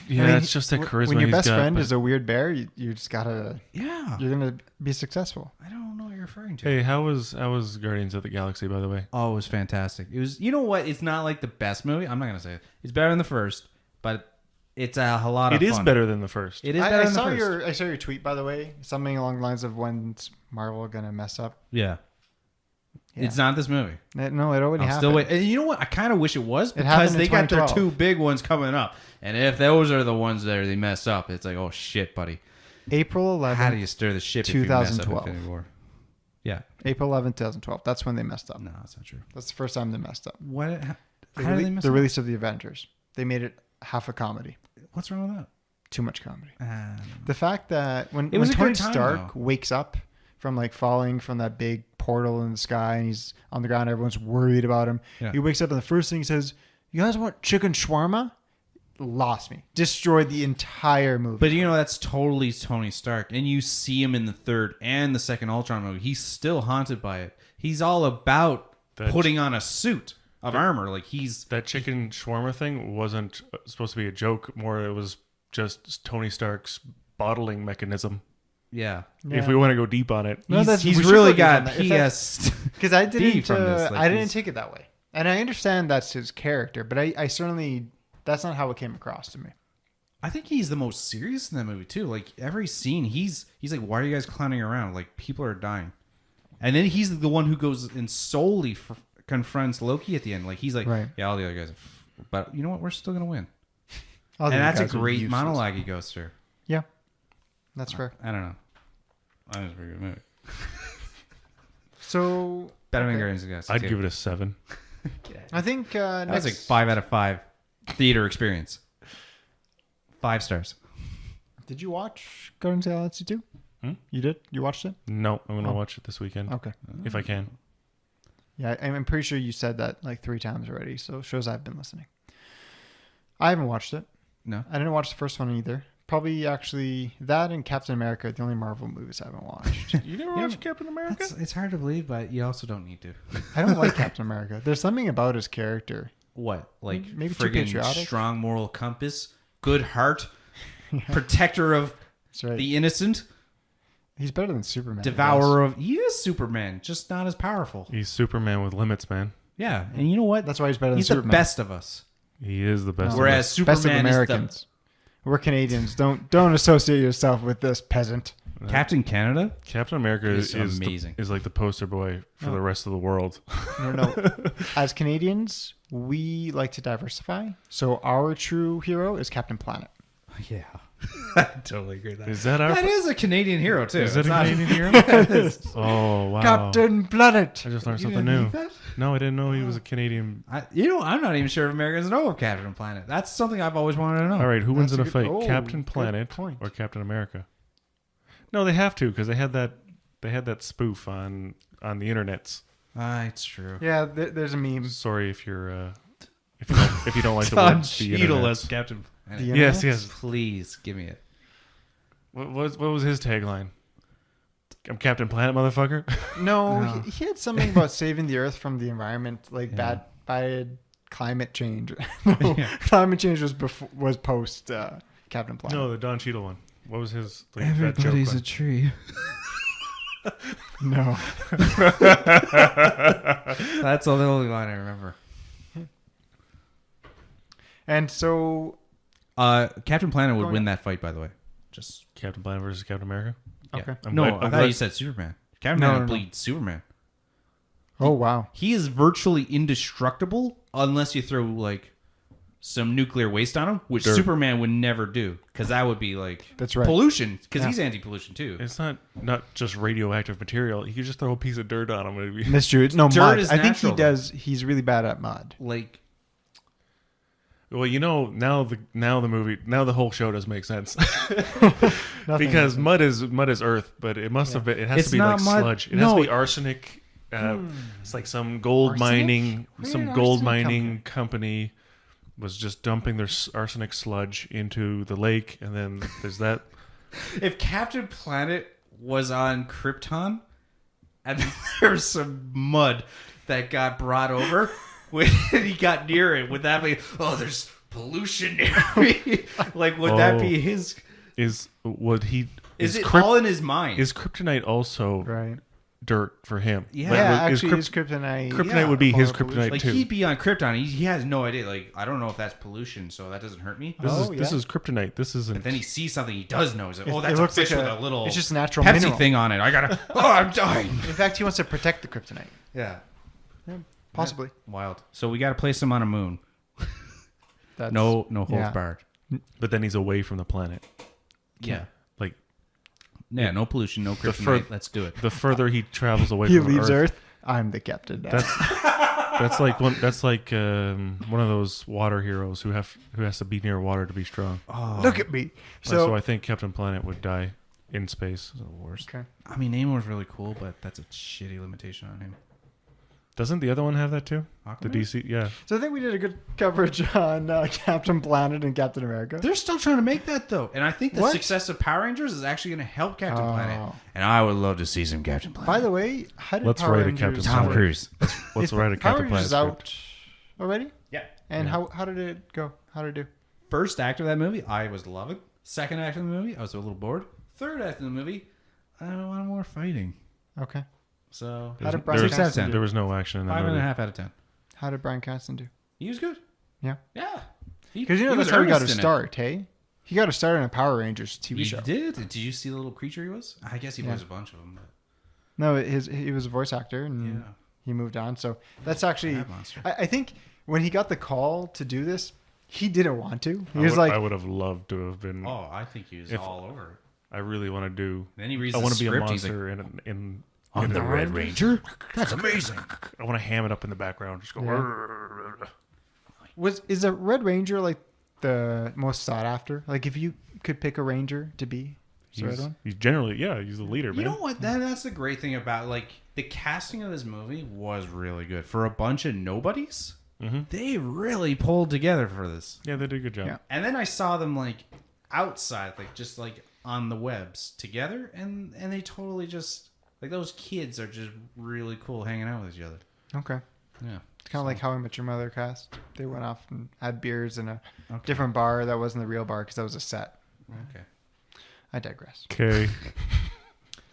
Yeah, I mean, it's just that charisma. When your he's best got, friend but- is a weird bear, you just gotta. Yeah. You're gonna be successful. I don't know what you're referring to. Hey, how was Guardians of the Galaxy, by the way? Oh, it was fantastic. It was. You know what? It's not like the best movie. I'm not gonna say it. It's better than the first, but it's a lot of It fun. is better than the first. It is better I than saw the first. I saw your tweet, by the way, something along the lines of when's Marvel gonna mess up. Yeah. Yeah. It's not this movie. No, it already I'm happened. still waiting. And you know what? I kind of wish it was because happened in they got their 2012. 2 big ones coming up. And if those are the ones that they mess up, it's like, oh shit, buddy. April 11th. How do you stir the ship if you mess up 2012. Infinity War? Yeah. April 11th, 2012. That's when they messed up. No, that's not true. That's the first time they messed up. What? How The, did they mess the up? release of the Avengers. They made it half a comedy. What's wrong with that? Too much comedy. Um, The fact that when It was a Tony good time, Stark though. wakes up from like falling from that big portal in the sky and he's on the ground, everyone's worried about him. Yeah. He wakes up and the first thing he says, "You guys want chicken shawarma?" Lost me. Destroyed the entire movie. but you know that's totally Tony Stark, and you see him in the 3rd and the 2nd Ultron movie. He's still haunted by it. He's all about That- putting on a suit of armor. Like he's That chicken shawarma thing wasn't supposed to be a joke. More, it was just Tony Stark's bottling mechanism. yeah. If we want to go deep on it, No, that's- he's we should really go deep on got that. If that- PS. Because I didn't, from this, like, I didn't he's- take it that way, and I understand that's his character, but I certainly that's not how it came across to me. I think he's the most serious in that movie too. Like every scene, he's like, "Why are you guys clowning around? Like people are dying," and then he's the one who goes and solely confronts Loki at the end. Like he's like, Right. "Yeah, all the other guys, but you know what? We're still gonna win." All the And that's a guys are great useless. monologue he goes through. Yeah, that's fair. I don't know. I think it's a pretty good movie. So Better than okay. Guardians of the Galaxy. I'd 2. give it a 7. I think That next was like 5 out of 5 theater experience. 5 stars. Did you watch Guardians of the Galaxy 2? You did? You watched it? No, I'm gonna watch it this weekend Okay. if I can. Yeah, I'm pretty sure you said that like 3 times already, so it shows I've been listening. I haven't watched it. No. I didn't watch the first one either. Probably actually that and Captain America, the only Marvel movies I haven't watched. You never watched Captain America? It's hard to believe, but you also don't need to. I don't like Captain America. There's something about his character. What? Like Maybe too friggin' patriotic? strong moral compass, good heart, protector of That's right. the innocent, He's better than Superman. I devourer of. He is Superman, just not as powerful. He's Superman with limits, man. Yeah, and you know what? guess. That's why he's better than He's Superman. the best of us. He is the best. Whereas Superman Best of Americans. We're Canadians. Don't associate yourself with this peasant. is Captain Canada. Captain America Is is amazing. is like the poster boy for the rest of the world. No. As Canadians, we like to diversify. So our true hero is Captain Planet. Yeah, I totally agree with that. Is that our? That is a Canadian hero too. Is that It's a not- Canadian hero? Oh wow! Captain Planet. I just learned You something didn't new. need that? No, I didn't know he was a Canadian. I'm not even sure if Americans know of Captain Planet. That's something I've always wanted to know. All right, who wins in That's a a good- fight, oh, Captain good Planet point. or Captain America? No, they have to because they had that spoof on the internets. It's true. Yeah, there's a meme. Sorry if you're if you don't like the Don word the Cheadle as internets. Captain Planet. The Yes, internets? yes. Please give me it. What was his tagline? I'm Captain Planet, motherfucker. No, No. he had something about saving the Earth from the environment, like Yeah. bad climate change. No, climate change was post Captain Planet. No, the Don Cheadle one. What was his? Like, that joke one? tree. No. That's the only line I remember. And so, Captain Planet would Going win up. that fight, by the way. Just Captain Planet versus Captain America. yeah. Okay. I'm No, glad- I I'm thought glad- you said Superman. Captain No, Planet no, no. bleeds Superman. oh wow, He is virtually indestructible unless you throw like some nuclear waste on him, which Dirt. Superman would never do because that would be like That's right. pollution because Yeah. he's anti-pollution too. It's not just radioactive material. You could just throw a piece of dirt on him. It'd be- that's true. No, Dirt mud. is I think he natural, does. He's really bad at mud. Like Well, now the whole show does make sense Nothing because is- mud is earth, but it must have been. It has It's to be not like mud. sludge. It has No. to be arsenic. It's like some gold Arsenic? mining, Where some did gold arsenic come mining company was just dumping their arsenic sludge into the lake, and then there's that. if Captain Planet was on Krypton and there was some mud that got brought over when he got near it, would that be there's pollution near me? Like would that be his Is is it Kryp- all in his mind? is kryptonite also Right. dirt for him? Yeah. Like, Yeah, is actually, Kryp- his kryptonite. kryptonite would be his Follow pollution. kryptonite like too. he'd be on Krypton. He has no idea. Like I don't know if that's pollution, so that doesn't hurt me. This Oh, is yeah. kryptonite. This isn't. But then he sees something he does know. He's like, It- oh, it that's a looks fish like with a little it's just a natural Pepsi mineral. thing on it. I gotta. I'm dying. In fact, he wants to protect the kryptonite. Yeah. Possibly. Wild. So we got to place him on a moon. That's, No holds yeah. barred. But then he's away from the planet. Yeah. Like Yeah. No pollution. No fur- kryptonite. Let's do it. the further he travels away He from leaves Earth, Earth. I'm the captain. now. that's like one of those water heroes who has to be near water to be strong. Look at me. So So, I think Captain Planet would die in space. The worst. okay. I mean, Namor's really cool, but that's a shitty limitation on him. Doesn't the other one have that too? The Aquaman? DC, yeah. So I think we did a good coverage on Captain Planet and Captain America. They're still trying to make that though, and I think the What? success of Power Rangers is actually going to help Captain Oh. Planet. And I would love to see some Captain Planet. By the way, how did Let's Power write a Rangers Captain Tom Planet. Cruise. Let's write a Power Captain Rangers Planet is script. out already? Yeah. And how did it go? How did it do? First act of that movie, I was loving. Second act of the movie, I was a little bored. Third act of the movie, I want more fighting. Okay. So How did There Brian was, Cranston there do? was no action in that movie. 5.5 out of 10. How did Brian Cranston do? He was good. Yeah. Yeah. Because you know that's how he got to start, hey? He got to start in a Power Rangers TV He show. did. Did you see the little creature he was? I guess he was a bunch of them. But No, he was a voice actor and yeah. he moved on. So that's actually, That monster. I think when he got the call to do this, he didn't want to. He I was would, like, I would have loved to have been. Oh, I think he was If- all over it. I really want to do. Then he reads I the want to be a script. He's like, monster in I'm the Red Ranger? That's amazing. I want to ham it up in the background. Just go. is a Red Ranger like the most sought after? Like if you could pick a Ranger to be, is the red one? He's generally, he's the leader, You man. know what? That's the great thing about, like, the casting of this movie was really good. For a bunch of nobodies, they really pulled together for this. Yeah, they did a good job. Yeah. And then I saw them, like, outside, like, just, like, on the webs together, and they totally just, like, those kids are just really cool hanging out with each other. Okay. Yeah. It's kind of like How I Met Your Mother cast. They went off and had beers in a Okay. different bar that wasn't the real bar because that was a set. Okay. I digress. Okay.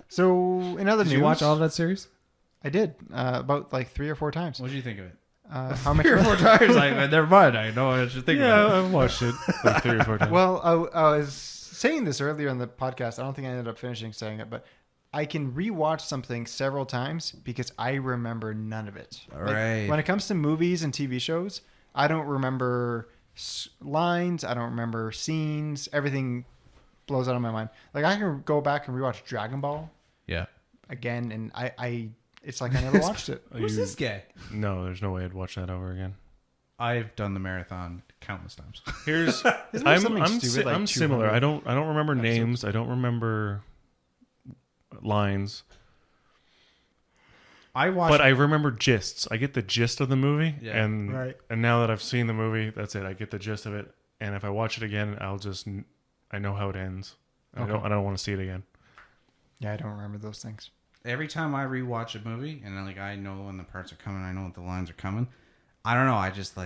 So in other Did news, you watch all of that series? I did about like 3 or 4 times. What did you think of it? How many? 3 or 4 times. Never mind. I know I should think about it. Yeah, I've watched it like 3 or 4 times. Well, I was saying this earlier in the podcast. I don't think I ended up finishing saying it, but I can rewatch something several times because I remember none of it. Right. When it comes to movies and TV shows, I don't remember lines. I don't remember scenes. Everything blows out of my mind. Like I can go back and rewatch Dragon Ball Yeah. again, and I it's like I never watched it. Who's this guy? No, there's no way I'd watch that over again. I've done the marathon countless times. Here's Isn't there something I'm stupid, like I'm similar. 200 I don't remember episodes? names. I don't remember lines, I watched. but I remember gists. I get the gist of the movie, Yeah. and Right. and now that I've seen the movie, that's it. I get the gist of it, and if I watch it again, I know how it ends. Okay. I don't want to see it again. Yeah, I don't remember those things. Every time I rewatch a movie, and I know when the parts are coming, I know what the lines are coming. I don't know. I just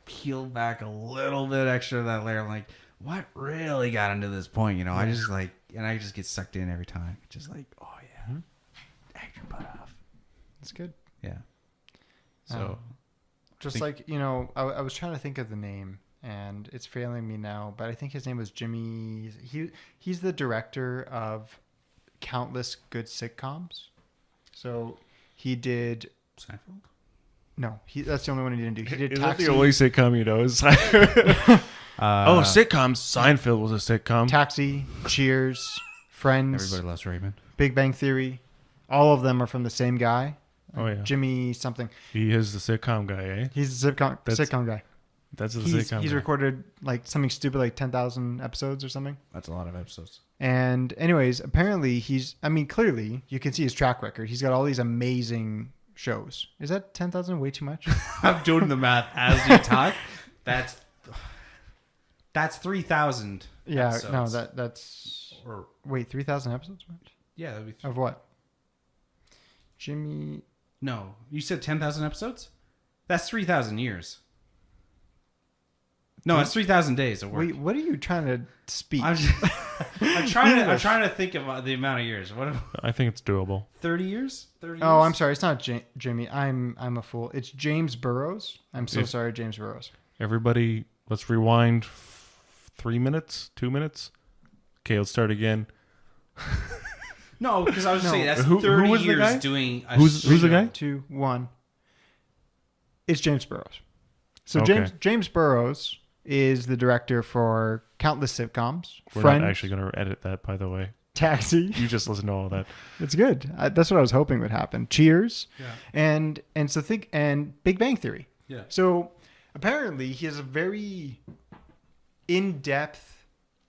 peel back a little bit extra of that layer. I'm like, what really got into this point? I just and I just get sucked in every time. Just like, oh yeah, act your butt off. It's good. Yeah. So Just like, I was trying to think of the name and it's failing me now, but I think his name was Jimmy. He's the director of countless good sitcoms. So he did Seinfeld. no, that's the only one he didn't do. He did Is that Taxi, the only sitcom you know? Sitcoms. Seinfeld was a sitcom. Taxi, Cheers, Friends, Everybody loves Raymond. Big Bang Theory. All of them are from the same guy. Oh yeah, Jimmy something. he is the sitcom guy, eh? He's the sitcom guy. That's the He's sitcom. Guy. recorded like something stupid like 10,000 episodes or something. That's a lot of episodes. And anyways, apparently clearly you can see his track record. He's got all these amazing shows. Is that 10,000 way too much? I'm doing the math as you talk. That's 3,000. Yeah, episodes. no, that's Or wait, 3,000 episodes? yeah, that'd be Of what? Jimmy. no. You said 10,000 episodes. That's 3,000 years. No, it's 3,000 days of work. Wait, what are you trying to speak? I'm trying to think of the amount of years. What? I think it's doable. 30 years? 30 years? Oh, I'm sorry. It's not Jimmy. I'm a fool. It's James Burrows. I'm so sorry, James Burrows. Everybody, let's rewind 3 minutes, 2 minutes. Okay, let's start again. No, because I was No. saying that's Who 30 was the years guy? doing. Who's the guy? 2, 1. It's James Burrows. So Okay. James Burrows is the director for countless sitcoms. We're Friends, not actually going to edit that, by the way. Taxi. You just listen to all that. It's good. That's what I was hoping would happen. Cheers. Yeah. And Big Bang Theory. Yeah. So apparently he has a very in-depth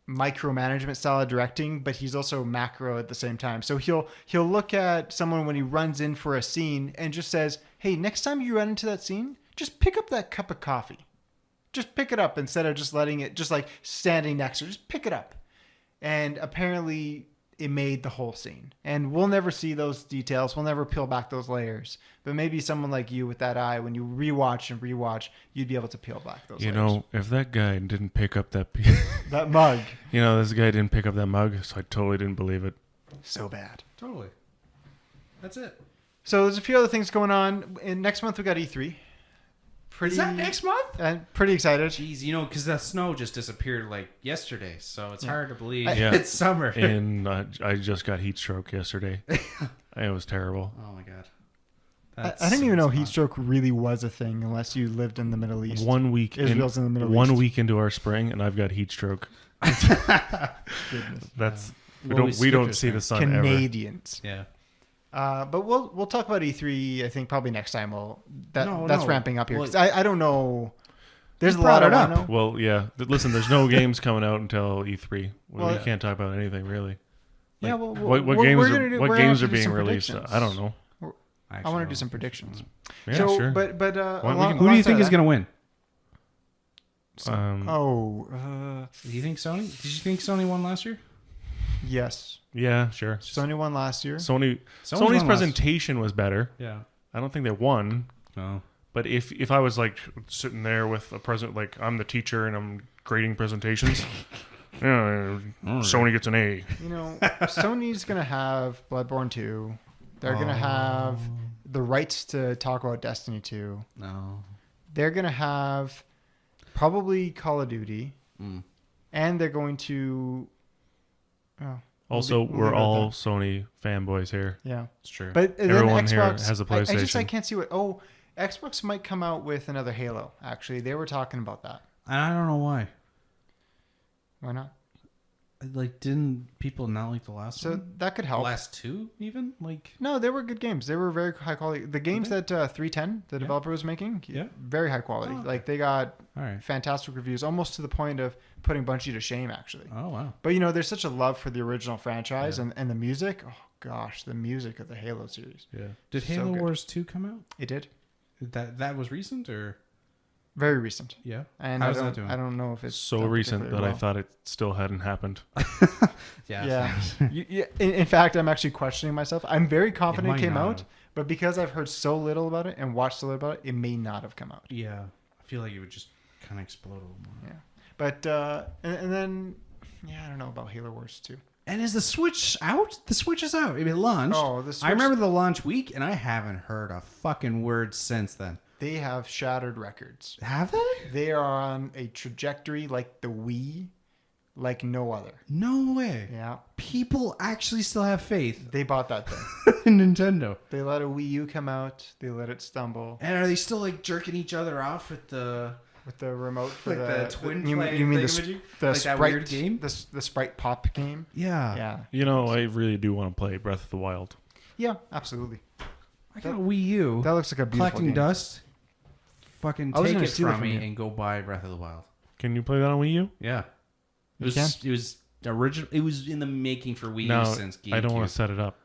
micromanagement style of directing, but he's also macro at the same time. So he'll look at someone when he runs in for a scene and just says, "Hey, next time you run into that scene, just pick up that cup of coffee. Just pick it up instead of just letting it just like standing next to it. Just pick it up." And apparently it made the whole scene. And we'll never see those details. We'll never peel back those layers. But maybe someone like you with that eye, when you rewatch, you'd be able to peel back those You layers. know, if that guy didn't pick up that... That mug. this guy didn't pick up that mug, so I totally didn't believe it. So bad. Totally. That's it. So there's a few other things going on. And next month we got E3. Is that next month? Pretty excited. Jeez, because the snow just disappeared like yesterday, so it's hard to believe Yeah. it's summer. And I just got heat stroke yesterday. It was terrible. Oh my god. I didn't even know heat stroke really was a thing unless you lived in the Middle East. 1 week Israel's in the Middle one East. week into our spring, and I've got heat stroke. That's Well, we don't see the sun ever. Canadians. Yeah. But we'll talk about E3. I think probably next time. That's No. ramping up here. Well, 'Cause I don't know. There's a You lot brought I it wanna up. know. Well, yeah. Listen, there's no games coming out until E3. Well, We can't talk about anything really. Yeah. Like, Well, what we're games gonna are do- what we're gonna games have are to do being some released? predictions. I don't know. I want to do some predictions. Yeah, so, sure. but we can- Who do you think is going to win? Do Do you think Sony? Did you think Sony won last year? yes. Yeah, sure. Sony won last year. Sony's won last- presentation was better. Yeah. I don't think they won. No. But if I was like sitting there with a present, like I'm the teacher and I'm grading presentations, Sony gets an A. Sony's gonna have Bloodborne 2. They're gonna have the rights to talk about Destiny 2. No. They're going to have probably Call of Duty, and they're going to... Oh, Also, we'll we're leave it at all that. Sony fanboys here. Yeah. It's true. But then Everyone here Xbox has a I PlayStation. can't see what... Oh, Xbox might come out with another Halo, actually. They were talking about that. I don't know why. Why not? Like, didn't people not like the last So one? that could help. The last two, even? Like, No, they were good games. They were very high quality. The games that 310, the developer was making, Yeah. very high quality. Oh, okay. Like they got all right. fantastic reviews, almost to the point of putting Bungie to shame, actually. Oh, wow. But there's such a love for the original franchise and the music. Oh gosh, the music of the Halo series. Yeah. Did So Halo good. Wars 2 come out? It did. That was recent, or? Very recent. Yeah. And How's I that don't doing? I don't know if it's So done recent that particularly I well. thought it still hadn't happened. Yeah. In fact, I'm actually questioning myself. I'm very confident it might came not out, have. but because I've heard so little about it and watched so little about it, it may not have come out. Yeah. I feel like it would just kind of explode a little more. Yeah. But and then I don't know about Halo Wars 2. And is the Switch out? The Switch is out. It launched. Oh, the Switch, I remember the launch week, and I haven't heard a fucking word since then. they have shattered records. Have they? They are on a trajectory like the Wii, like no other. No way. Yeah. People actually still have faith They bought that thing. in Nintendo. They let a Wii U come out. They let it stumble And are they still like jerking each other off with the with the remote for like the twin you flame mean thingamajig? the Like that sprite weird game? the sprite pop game? Yeah. Yeah. You know, I really do want to play Breath of the Wild. Yeah, absolutely. I got a Wii U. That looks like a beautiful Collecting game. dust. Fucking I was take gonna it steal it from from me you. and go buy Breath of the Wild. Can you play that on Wii U? Yeah. You It was original. It was in the making for Wii No, U since GameCube. I don't want to set it up.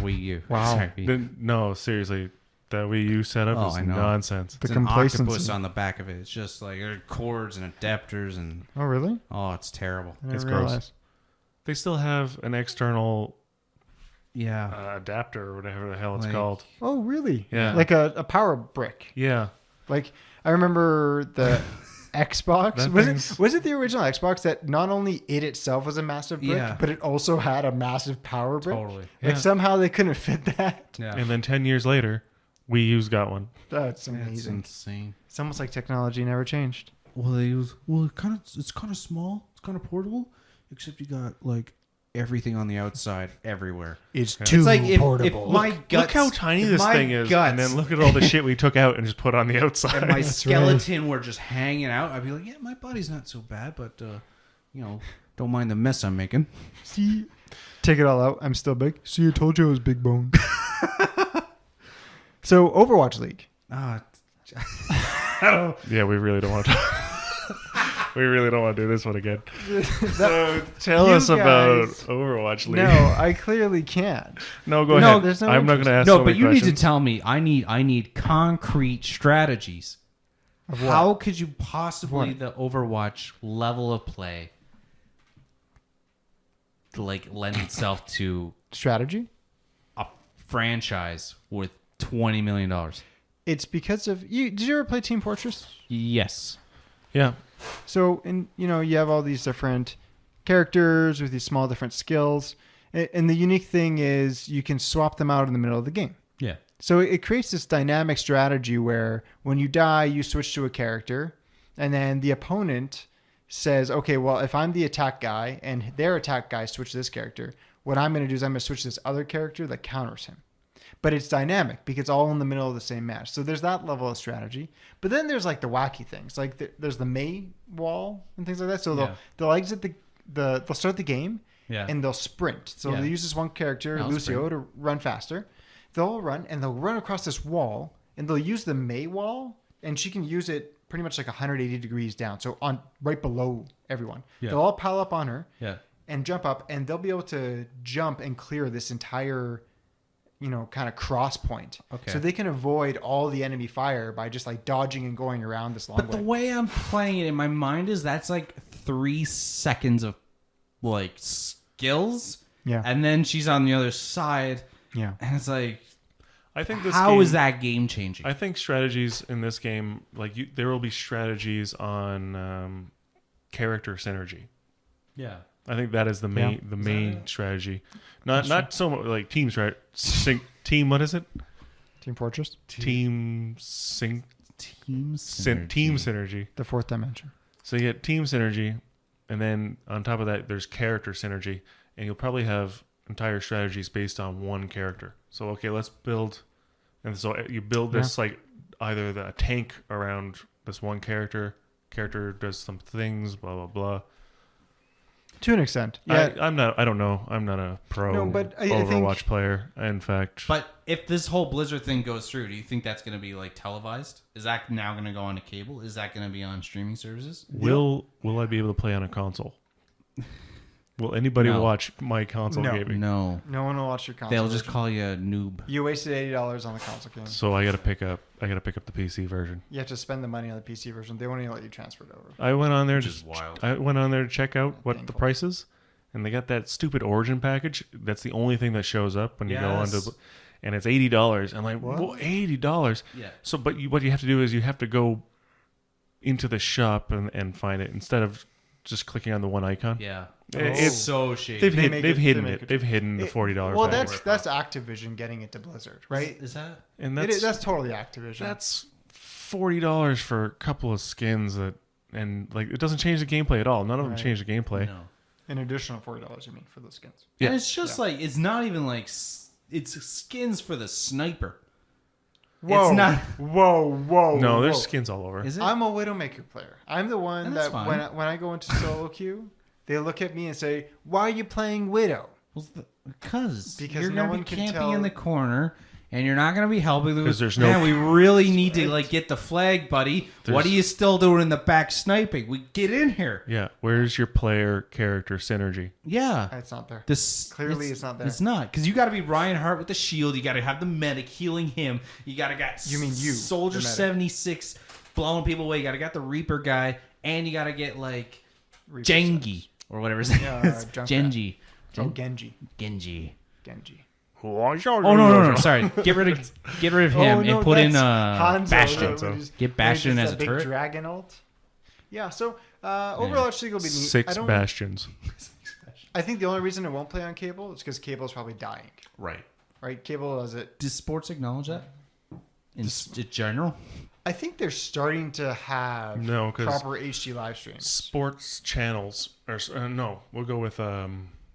Wii U. Wow. Sorry. No, seriously. That Wii U setup Oh, is I know. nonsense. The It's an complacency. octopus on the back of it. It's just like there are cords and adapters and Oh, really? it's terrible. I didn't It's gross. realize. They still have an external Yeah. adapter or whatever the hell it's Like- called. Oh, really? Yeah. Like a power brick. Yeah. Like I remember the Xbox. That Was thing's- it the original Xbox that not only it itself was a massive brick, Yeah. but it also had a massive power brick? Totally. Yeah. Like somehow they couldn't fit that. Yeah. And then 10 years later, Wii U's got one. That's It's amazing. insane. It's almost like technology never changed. Well, it's kind of small. It's kind of portable, except you got like everything on the outside everywhere. It's Yeah. too It's like if portable. my guts, Look how tiny if this my thing is. guts And then look at all the shit we took out and just put on the outside. and my That's skeleton were just hanging out, I'd be like, yeah, my body's not so bad, but don't mind the mess I'm making. See, take it all out. I'm still big. See, I told you I was big bone. So, Overwatch League. Yeah, we really don't want to. We really don't want to do this one again. So tell you us about guys- Overwatch League. No, I clearly can't. No, go No, ahead. there's no I'm not going to ask No, so but many you need questions. to tell me. I need concrete strategies. Of what? How could you possibly What? the Overwatch level of play like lend itself to Strategy? a franchise with $20 million? It's because of you. Did you ever play Team Fortress? Yes. Yeah. So, you have all these different characters with these small different skills. And the unique thing is you can swap them out in the middle of the game. Yeah. So it creates this dynamic strategy where when you die, you switch to a character, and then the opponent says, okay, well, if I'm the attack guy and their attack guy switch to this character, what I'm going to do is I'm going to switch to this other character that counters him. But it's dynamic because it's all in the middle of the same match. So there's that level of strategy. But then there's like the wacky things. Like there's the May wall and things like that. So they'll exit they'll start the game and they'll sprint. So they'll use this one character, Lucio, to run faster. They'll run and they'll run across this wall and they'll use the May wall and she can use it pretty much like 180 degrees down. So on right below everyone. Yeah. They'll all pile up on her Yeah. and jump up and they'll be able to jump and clear this entire kind of cross point. Okay. So they can avoid all the enemy fire by just like dodging and going around this long But way. the way I'm playing it in my mind is that's like 3 seconds of like skills. Yeah. And then she's on the other side. Yeah. And it's like, I think this how game, is that game changing? I think strategies in this game, there will be strategies on character synergy. Yeah. I think that is the main strategy. Not so much like team team. What is it? Team Fortress. Team synergy. The fourth dimension. So you get team synergy, and then on top of that, there's character synergy, and you'll probably have entire strategies based on one character. So okay, let's build, and so you build this like either a tank around this one character. Character does some things, blah blah blah. To an extent, yeah. I don't know. I'm not a pro Overwatch player. In fact, But if this whole Blizzard thing goes through, do you think that's going to be like televised? Is that now going to go on a cable? Is that going to be on streaming services? will I be able to play on a console? Will anybody No. watch my console No. gaming? No. No one will watch your console. They'll just version. call you a noob. You wasted $80 on the console game. So I got to pick up the PC version. You have to spend the money on the PC version. They won't even let you transfer it over. I went on there Which is wild. I went on there to check out what the Painful. price is, and they got that stupid Origin package. That's the only thing that shows up when you go onto, and it's $80. I'm like, What? well, $80. Yeah. So, but what you have to do is you have to go into the shop and find it instead of just clicking on the one icon. Yeah. It's so shady. They've They make hidden it- it. They've hidden the $40. Well, package. that's Activision getting it to Blizzard, right? Is that? and That's totally Activision. that's $40 for a couple of skins and like it doesn't change the gameplay at all. None of them Right. change the gameplay. No. an additional $40, you mean, for those skins. Yeah. And it's just like, it's not even like, it's skins for the sniper. Whoa! It's not. Whoa! No, there's whoa. skins all over. Is it? I'm a Widowmaker player. I'm the one And that's that fine. when I go into solo queue, they look at me and say, "Why are you playing Widow?" Because Because you're no gonna one be can camping tell- in the corner, and you're not gonna be helping. 'Cause there's no- Man, we really need to like get the flag, buddy. What There's- are you still doing in the back sniping? We get in here. Yeah, where's your player character synergy? Yeah. It's not there. Clearly, it's not there. It's not because you got to be Reinhardt with the shield. You got to have the medic healing him. You got to got You mean you, Soldier the medic. 76 blowing people away. You got to got the Reaper guy, and you got to get like Reaper Genji or whatever his name is. Junkrat. Genji. Oh, Genji. Genji. Oh Oh no! Sorry, get rid of him and put in Hanzo, Bastion. Hanzo. Get Bastion as a big turret. dragon ult. Yeah, so Overwatch League will be neat. 6 bastions. I think the only reason it won't play on cable is because cable is probably dying. Right. Right? Cable does it. Does sports acknowledge that? In general? I think they're starting to have No, 'cause proper HD live streams. Sports channels or no, we'll go with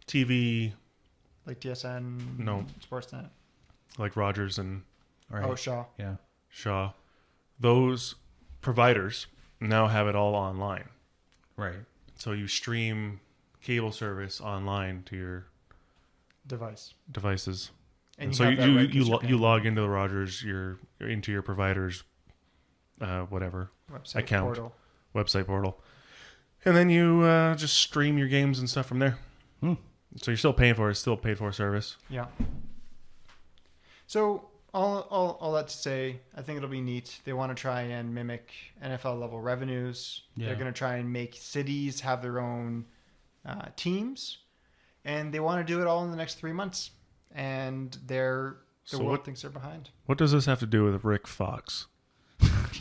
TV Like TSN, No. Sportsnet. like Rogers and Right. Oh, Shaw. Yeah. Shaw. Those providers now have it all online. Right. So you stream cable service online to your Device. devices. And And you so have you that right 'cause you, you're lo- paying you log into the Rogers, you're into your provider's whatever website account. portal. website portal, and then you just stream your games and stuff from there. So you're still paying for it. It's still a paid for service. Yeah. So all that to say, I think it'll be neat. They want to try and mimic NFL level revenues. Yeah. They're going to try and make cities have their own teams, and they want to do it all in the next 3 months. And the So world what- thinks they're behind. What does this have to do with Rick Fox?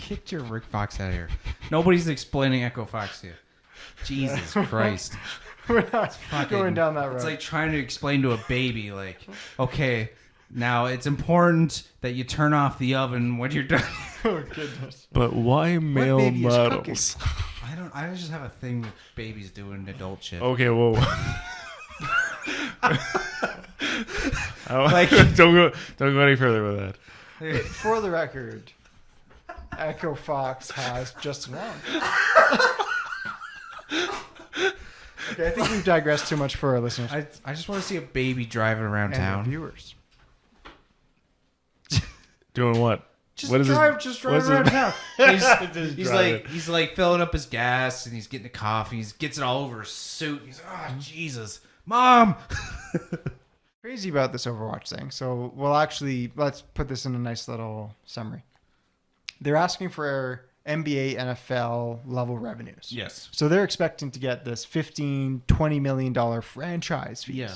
Get your Rick Fox out of here. Nobody's explaining Echo Fox to you. Jesus Christ. We're not Fucking- going down that road. It's like trying to explain to a baby, like, okay, now it's important that you turn off the oven when you're done. oh goodness. But why male baby is models? I just have a thing with babies doing adult shit. Okay, whoa. Like- don't go any further with that. For the record, Echo Fox has Justin Wong. Okay, I think we've digressed too much for our listeners. I just want to see a baby driving around and our town. viewers. Doing what? Just What is drive this- around what is town. He's like filling up his gas and he's getting the coffee. He gets it all over his suit. He's Jesus, Mom. Crazy about this Overwatch thing. So let's put this in a nice little summary. They're asking for NBA, NFL level revenues. Yes. So they're expecting to get this $15-20 million franchise fees Yeah.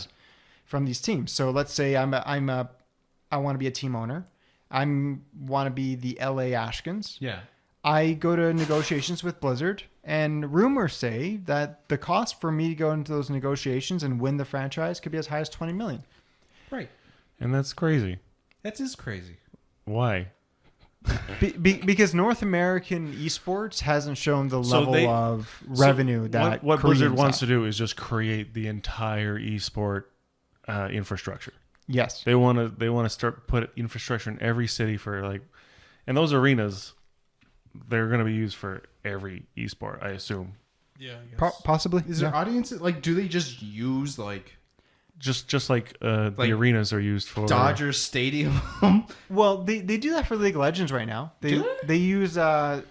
from these teams. So let's say I want to be a team owner. I want to be the LA Ashkins. Yeah. I go to negotiations with Blizzard, and rumors say that the cost for me to go into those negotiations and win the franchise could be as high as $20 million. Right. And that's crazy. That is crazy. Why? Because North American esports hasn't shown the So level they- of revenue that what Blizzard Koreans wants have. to do is just create the entire esport infrastructure. Yes. They want to start put infrastructure in every city for like, and those arenas, they're going to be used for every esport, I assume. Yeah, I guess. Possibly. Is there audiences like? Do they just use like Just like the arenas are used for Dodger Stadium? Well, they do that for League of Legends right now. Do They use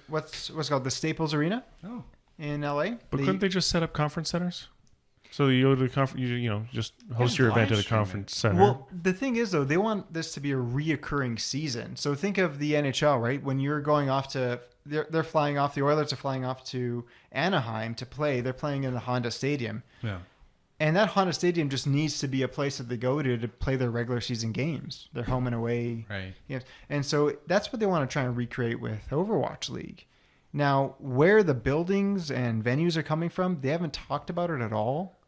what's called the Staples Arena Oh, in LA. But couldn't they just set up conference centers? So you go to the conference, you know, just host your event at a live stream conference center. Well, the thing is though, they want this to be a reoccurring season. So think of the NHL, right? When you're going off to they're flying off, the Oilers are flying off to Anaheim to play. They're playing in the Honda Stadium. yeah. And that Honda Stadium just needs to be a place that they go to play their regular season games, their home and away Right. games. And so that's what they want to try and recreate with Overwatch League. Now, where the buildings and venues are coming from, they haven't talked about it at all.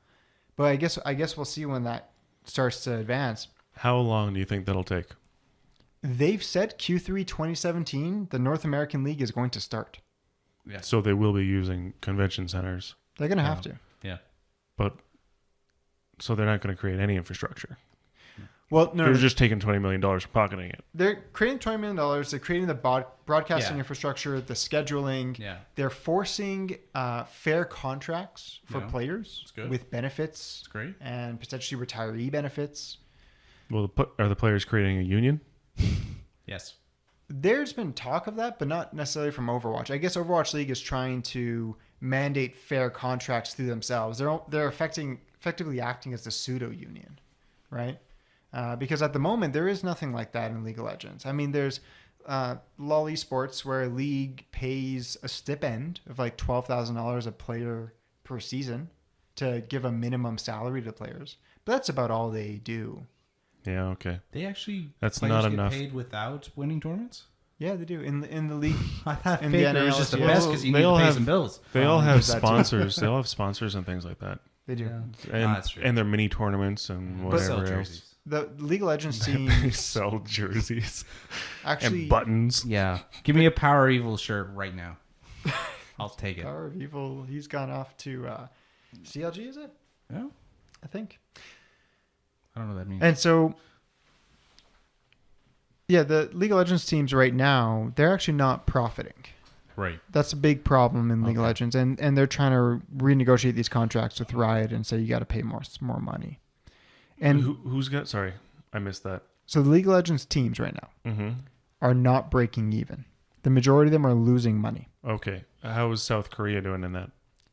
But I guess we'll see when that starts to advance. How long do you think that'll take? They've said Q3 2017, the North American League is going to start. Yeah. So they will be using convention centers, They're going to have to. Yeah. but so they're not going to create any infrastructure. Well, no, They're just taking $20 million and pocketing it. they're creating $20 million. They're creating the broadcasting Yeah. infrastructure, the scheduling. Yeah. They're forcing fair contracts for Yeah. players That's good. with benefits It's great. and potentially retiree benefits. Well, are the players creating a union? Yes. There's been talk of that, but not necessarily from Overwatch. I guess Overwatch League is trying to mandate fair contracts through themselves. They're effectively acting as the pseudo union, right? Because at the moment there is nothing like that in League of Legends. I mean, there's LoL Esports where a league pays a stipend of like $12,000 a player per season to give a minimum salary to players, but that's about all they do. Yeah, okay. They actually That's players not get enough. paid without winning tournaments. Yeah, they do in the league. I thought In the Faker NL was just the yeah. best because you They need to all pay have- some bills. They all have there's that too. sponsors. They all have sponsors and things like that. They do. Yeah. And, that's true. and their mini tournaments and They whatever sell else. jerseys. The League of Legends They team sell jerseys actually and buttons. Yeah. Give me a Power Evil shirt right now. I'll take it. Power of Evil. He's gone off to CLG, is it? Yeah. I think. I don't know what that means. And so, yeah, the League of Legends teams right now, they're actually not profiting. Right. That's a big problem in League of Okay. Legends, and they're trying to renegotiate these contracts with Riot and say you got to pay more money. And Who's got? Sorry, I missed that. so the League of Legends teams right now Mm-hmm. are not breaking even. The majority of them are losing money. Okay. How is South Korea doing in that?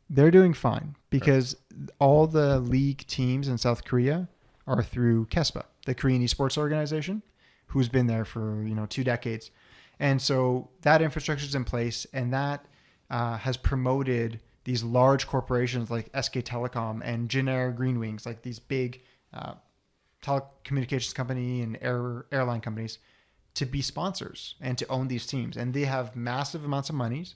They're doing fine because all the league teams in South Korea are through KESPA, the Korean esports organization, who's been there for 2 decades. And so that infrastructure is in place, and that has promoted these large corporations like SK Telecom and Jinair Green Wings, like these big telecommunications company and airline companies, to be sponsors and to own these teams. And they have massive amounts of monies,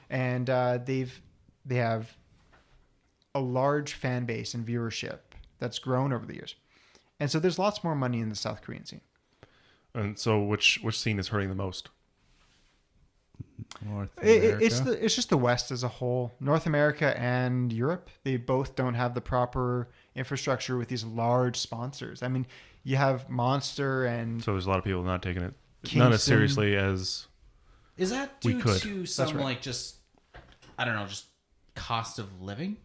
and they have a large fan base and viewership that's grown over the years. And so there's lots more money in the South Korean scene. And so, which scene is hurting the most? North It's just the West as a whole. North America and Europe, they both don't have the proper infrastructure with these large sponsors. I mean, you have Monster and So there's a lot of people not taking it Kingston. not as seriously as. Is that We due could. to some right. like just I don't know, just cost of living?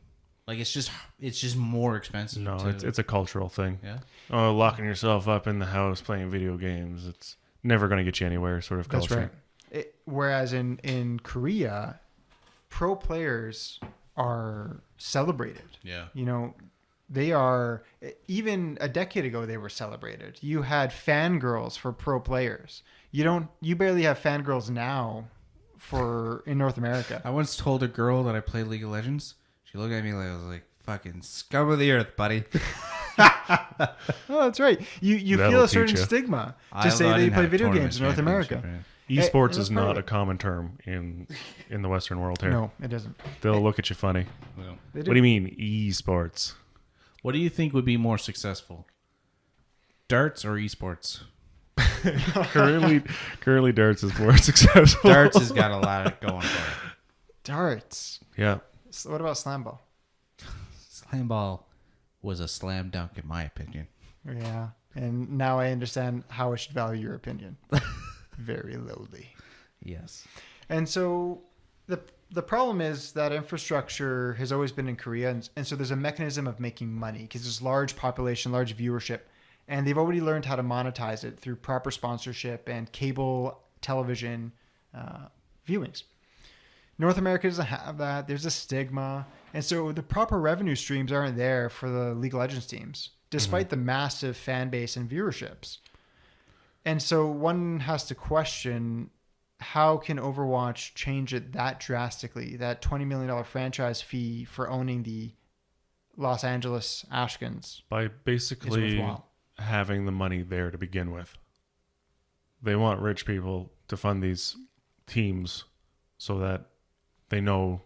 Like it's just more expensive. No, to, it's a cultural thing. yeah. Oh, locking yourself up in the house playing video games. It's never going to get you anywhere. Sort of culture. that's right. Whereas in Korea, pro players are celebrated. Yeah. They are, even a decade ago, they were celebrated. You had fangirls for pro players. You barely have fangirls now in North America. I once told a girl that I played League of Legends. She looked at me like I was like, "Fucking scum of the earth, buddy." Oh, that's right. You That'll feel a teach certain ya. stigma I to say thought I that you didn't play have video tournament games in North America. championship, Esports that's is part of not it. a common term in the Western world here. No, it doesn't. They'll look at you funny. right? Well, They What do you mean esports? what do you think would be more successful? Darts or esports? Currently, darts is more successful. Darts has got a lot going for it. Darts. Yeah. So what about slam ball? Slam ball was a slam dunk in my opinion. Yeah. And now I understand how I should value your opinion. Very lowly. Yes. And so the problem is that infrastructure has always been in Korea. And so there's a mechanism of making money because there's large population, large viewership. And they've already learned how to monetize it through proper sponsorship and cable television viewings. North America doesn't have that. There's a stigma. And so the proper revenue streams aren't there for the League of Legends teams, despite the massive fan base and viewerships. And so one has to question, how can Overwatch change it that drastically? That $20 million franchise fee for owning the Los Angeles Ashkins By basically having the money there to begin with. They want rich people to fund these teams so that they know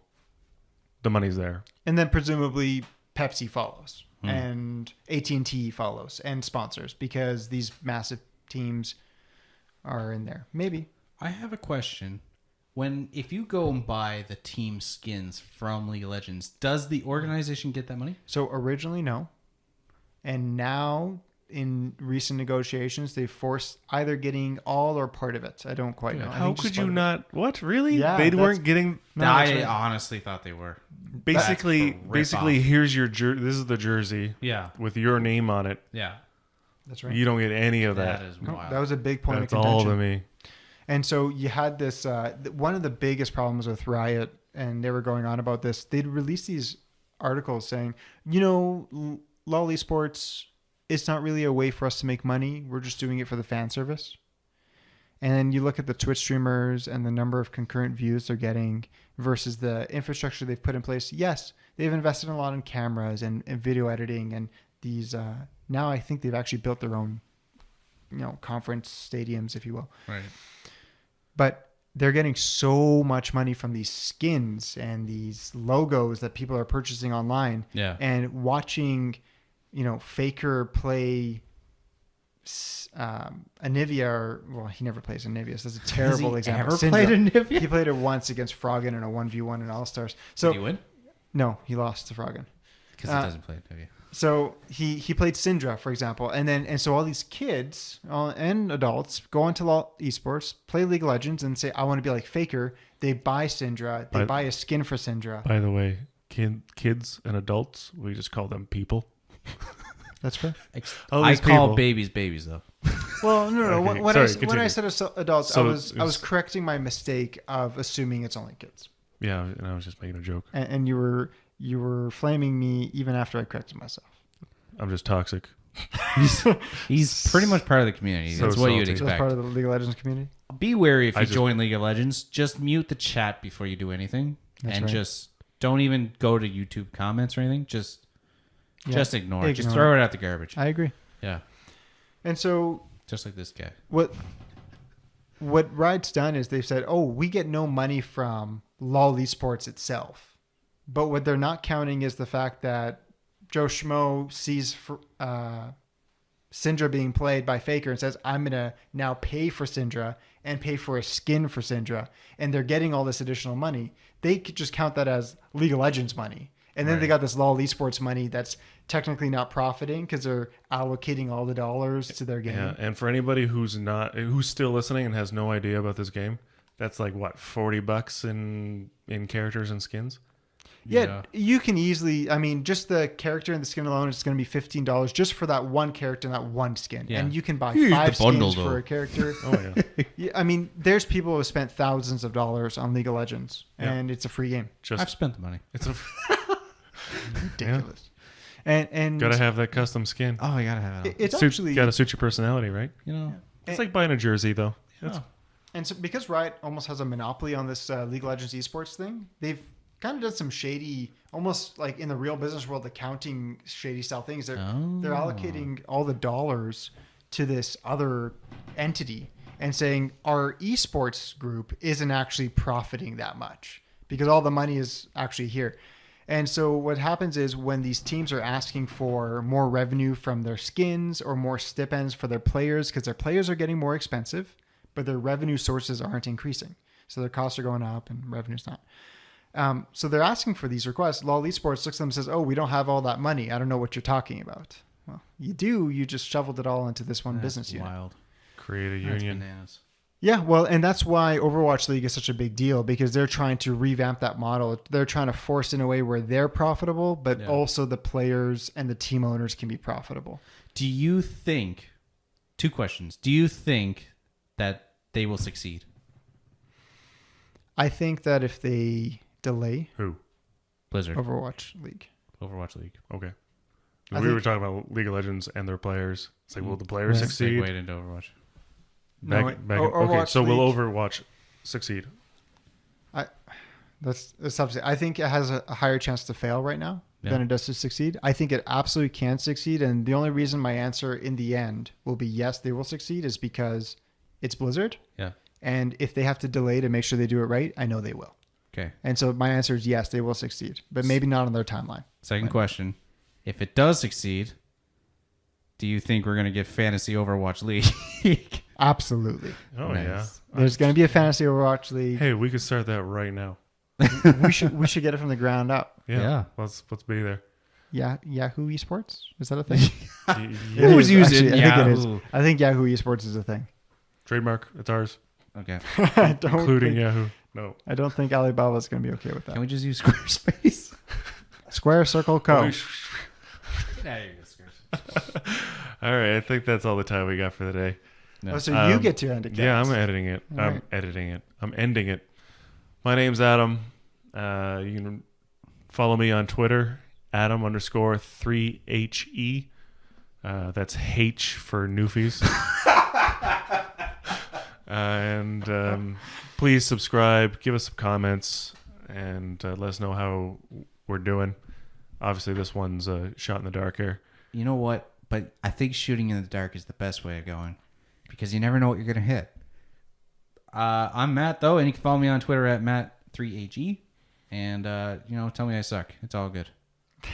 the money's there. And then presumably Pepsi follows and AT&T follows and sponsors because these massive teams are in there. Maybe. I have a question. If you go and buy the team skins from League of Legends, does the organization get that money? So originally, no. And now in recent negotiations, they forced either getting all or part of it. I don't quite know. How could you not? What, really? Yeah, they weren't getting. No, I right. honestly thought they were. Basically, That's a rip-off. here's your this is the jersey. Yeah. With your name on it. Yeah. That's right. You don't get any of that. That is No, wild. that was a big point That's of contention. all to me. And so you had this, one of the biggest problems with Riot, and they were going on about this, they'd release these articles saying, LOL esports, it's not really a way for us to make money. We're just doing it for the fan service. And then you look at the Twitch streamers and the number of concurrent views they're getting versus the infrastructure they've put in place. Yes, they've invested a lot in cameras and video editing and these, now I think they've actually built their own, conference stadiums, if you will. Right. But they're getting so much money from these skins and these logos that people are purchasing online. Yeah. And watching, Faker play Anivia, well, he never plays Anivia, so that's a terrible example. Ever played Anivia? He played it once against Froggen in a 1v1 in All-Stars. So, Did he win? No, he lost to Froggen. Because he doesn't play Anivia. So he played Syndra, for example, and so all these kids and adults go into esports, play League of Legends, and say, "I want to be like Faker." They buy Syndra, they buy a skin for Syndra. By the way, kids and adults, we just call them people. That's fair. I call babies though. Well, no. Okay, When sorry, I said adults, So I was correcting my mistake of assuming it's only kids. Yeah, and I was just making a joke. And you were flaming me even after I corrected myself. I'm just toxic. He's pretty much part of the community. So That's what you'd salty. So that's expect. part of the League of Legends community. Be wary if I you just- join League of Legends. Just mute the chat before you do anything, That's and right. just don't even go to YouTube comments or anything. Just ignore it. Just Ignore throw it out the garbage. I agree. Yeah, And so just like this guy. what Riot's done is they've said, "Oh, we get no money from LoL esports itself," but what they're not counting is the fact that Joe Schmo sees Syndra being played by Faker and says, "I'm gonna now pay for Syndra and pay for a skin for Syndra," and they're getting all this additional money. They could just count that as League of Legends money, and then they got this LoL esports money that's technically not profiting because they're allocating all the dollars to their game. Yeah, and for anybody who's still listening and has no idea about this game, that's like what, $40 in characters and skins. Yeah, you can easily, just the character and the skin alone is going to be $15 just for that one character and that one skin. Yeah. And you can buy You use 5 the bundle, skins for though. a character. Oh yeah, Yeah, there's people who have spent thousands of dollars on League of Legends, Yeah. and it's a free game. I've spent the money. it's a Ridiculous. And gotta have that custom skin. Oh, I gotta have it. it's actually, Gotta suit your personality, right? It's like buying a jersey, though. and so because Riot almost has a monopoly on this League of Legends esports thing, they've kind of done some shady, almost like in the real business world, accounting shady style things. They're allocating all the dollars to this other entity and saying our esports group isn't actually profiting that much because all the money is actually here. And so what happens is when these teams are asking for more revenue from their skins or more stipends for their players, because their players are getting more expensive, but their revenue sources aren't increasing. So their costs are going up and revenue's not. So they're asking for these requests. LoL Esports looks at them and says, oh, we don't have all that money. I don't know what you're talking about. Well, you do. You just shoveled it all into this one business unit. Wild. Create a That's union. bananas. Yeah, well, and that's why Overwatch League is such a big deal, because they're trying to revamp that model. They're trying to force it in a way where they're profitable, but also the players and the team owners can be profitable. Do you think, 2 questions, do you think that they will succeed? I think that if they delay Who? Blizzard. Overwatch League. Overwatch League. Okay. I We think- were talking about League of Legends and their players. It's like, will the players Right. succeed? Segued into Overwatch. No, Okay, Overwatch so will League- Overwatch succeed? That's tough to say. I think it has a higher chance to fail right now than it does to succeed. I think it absolutely can succeed, and the only reason my answer in the end will be yes, they will succeed is because it's Blizzard. Yeah. And if they have to delay to make sure they do it right, I know they will. Okay. And so my answer is yes, they will succeed, but maybe not on their timeline. Second question. If it does succeed, do you think we're going to get Fantasy Overwatch League? Absolutely. Oh, Nice. yeah. There's going to be a fantasy Overwatch League. Hey, we could start that right now. we should get it from the ground up. Yeah. Let's be there. Yeah, Yahoo Esports, is that a thing? Yeah. Who's It is, using actually. I think it is. Yahoo? I think Yahoo Esports is a thing. Trademark. It's ours. Okay. I don't Including think, Yahoo. No. I don't think Alibaba is going to be okay with that. Can we just use Squarespace? Square Circle Co. There you go, Squarespace. All right. I think that's all the time we got for the day. No. Oh, so you get to end it. Yeah, I'm editing it. All I'm right. editing it. I'm ending it. My name's Adam. You can follow me on Twitter, Adam_3HE. That's H for Newfies. And please subscribe, give us some comments, and let us know how we're doing. Obviously, this one's shot in the dark here. You know what? But I think shooting in the dark is the best way of going because you never know what you're going to hit. I'm Matt, though, and you can follow me on Twitter at Matt3HE. And, tell me I suck. It's all good.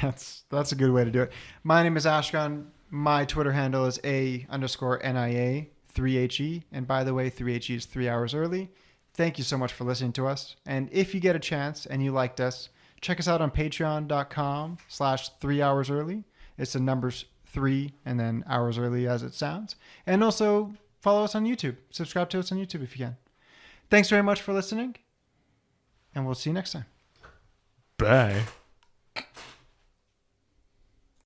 That's a good way to do it. My name is Ashkan. My Twitter handle is A_NIA3HE. And by the way, 3HE is 3 hours early. Thank you so much for listening to us. And if you get a chance and you liked us, check us out on patreon.com/3hoursEarly. It's the numbers 3 and then hours early as it sounds. And also follow us on YouTube. Subscribe to us on YouTube if you can. Thanks very much for listening. And we'll see you next time. Bye.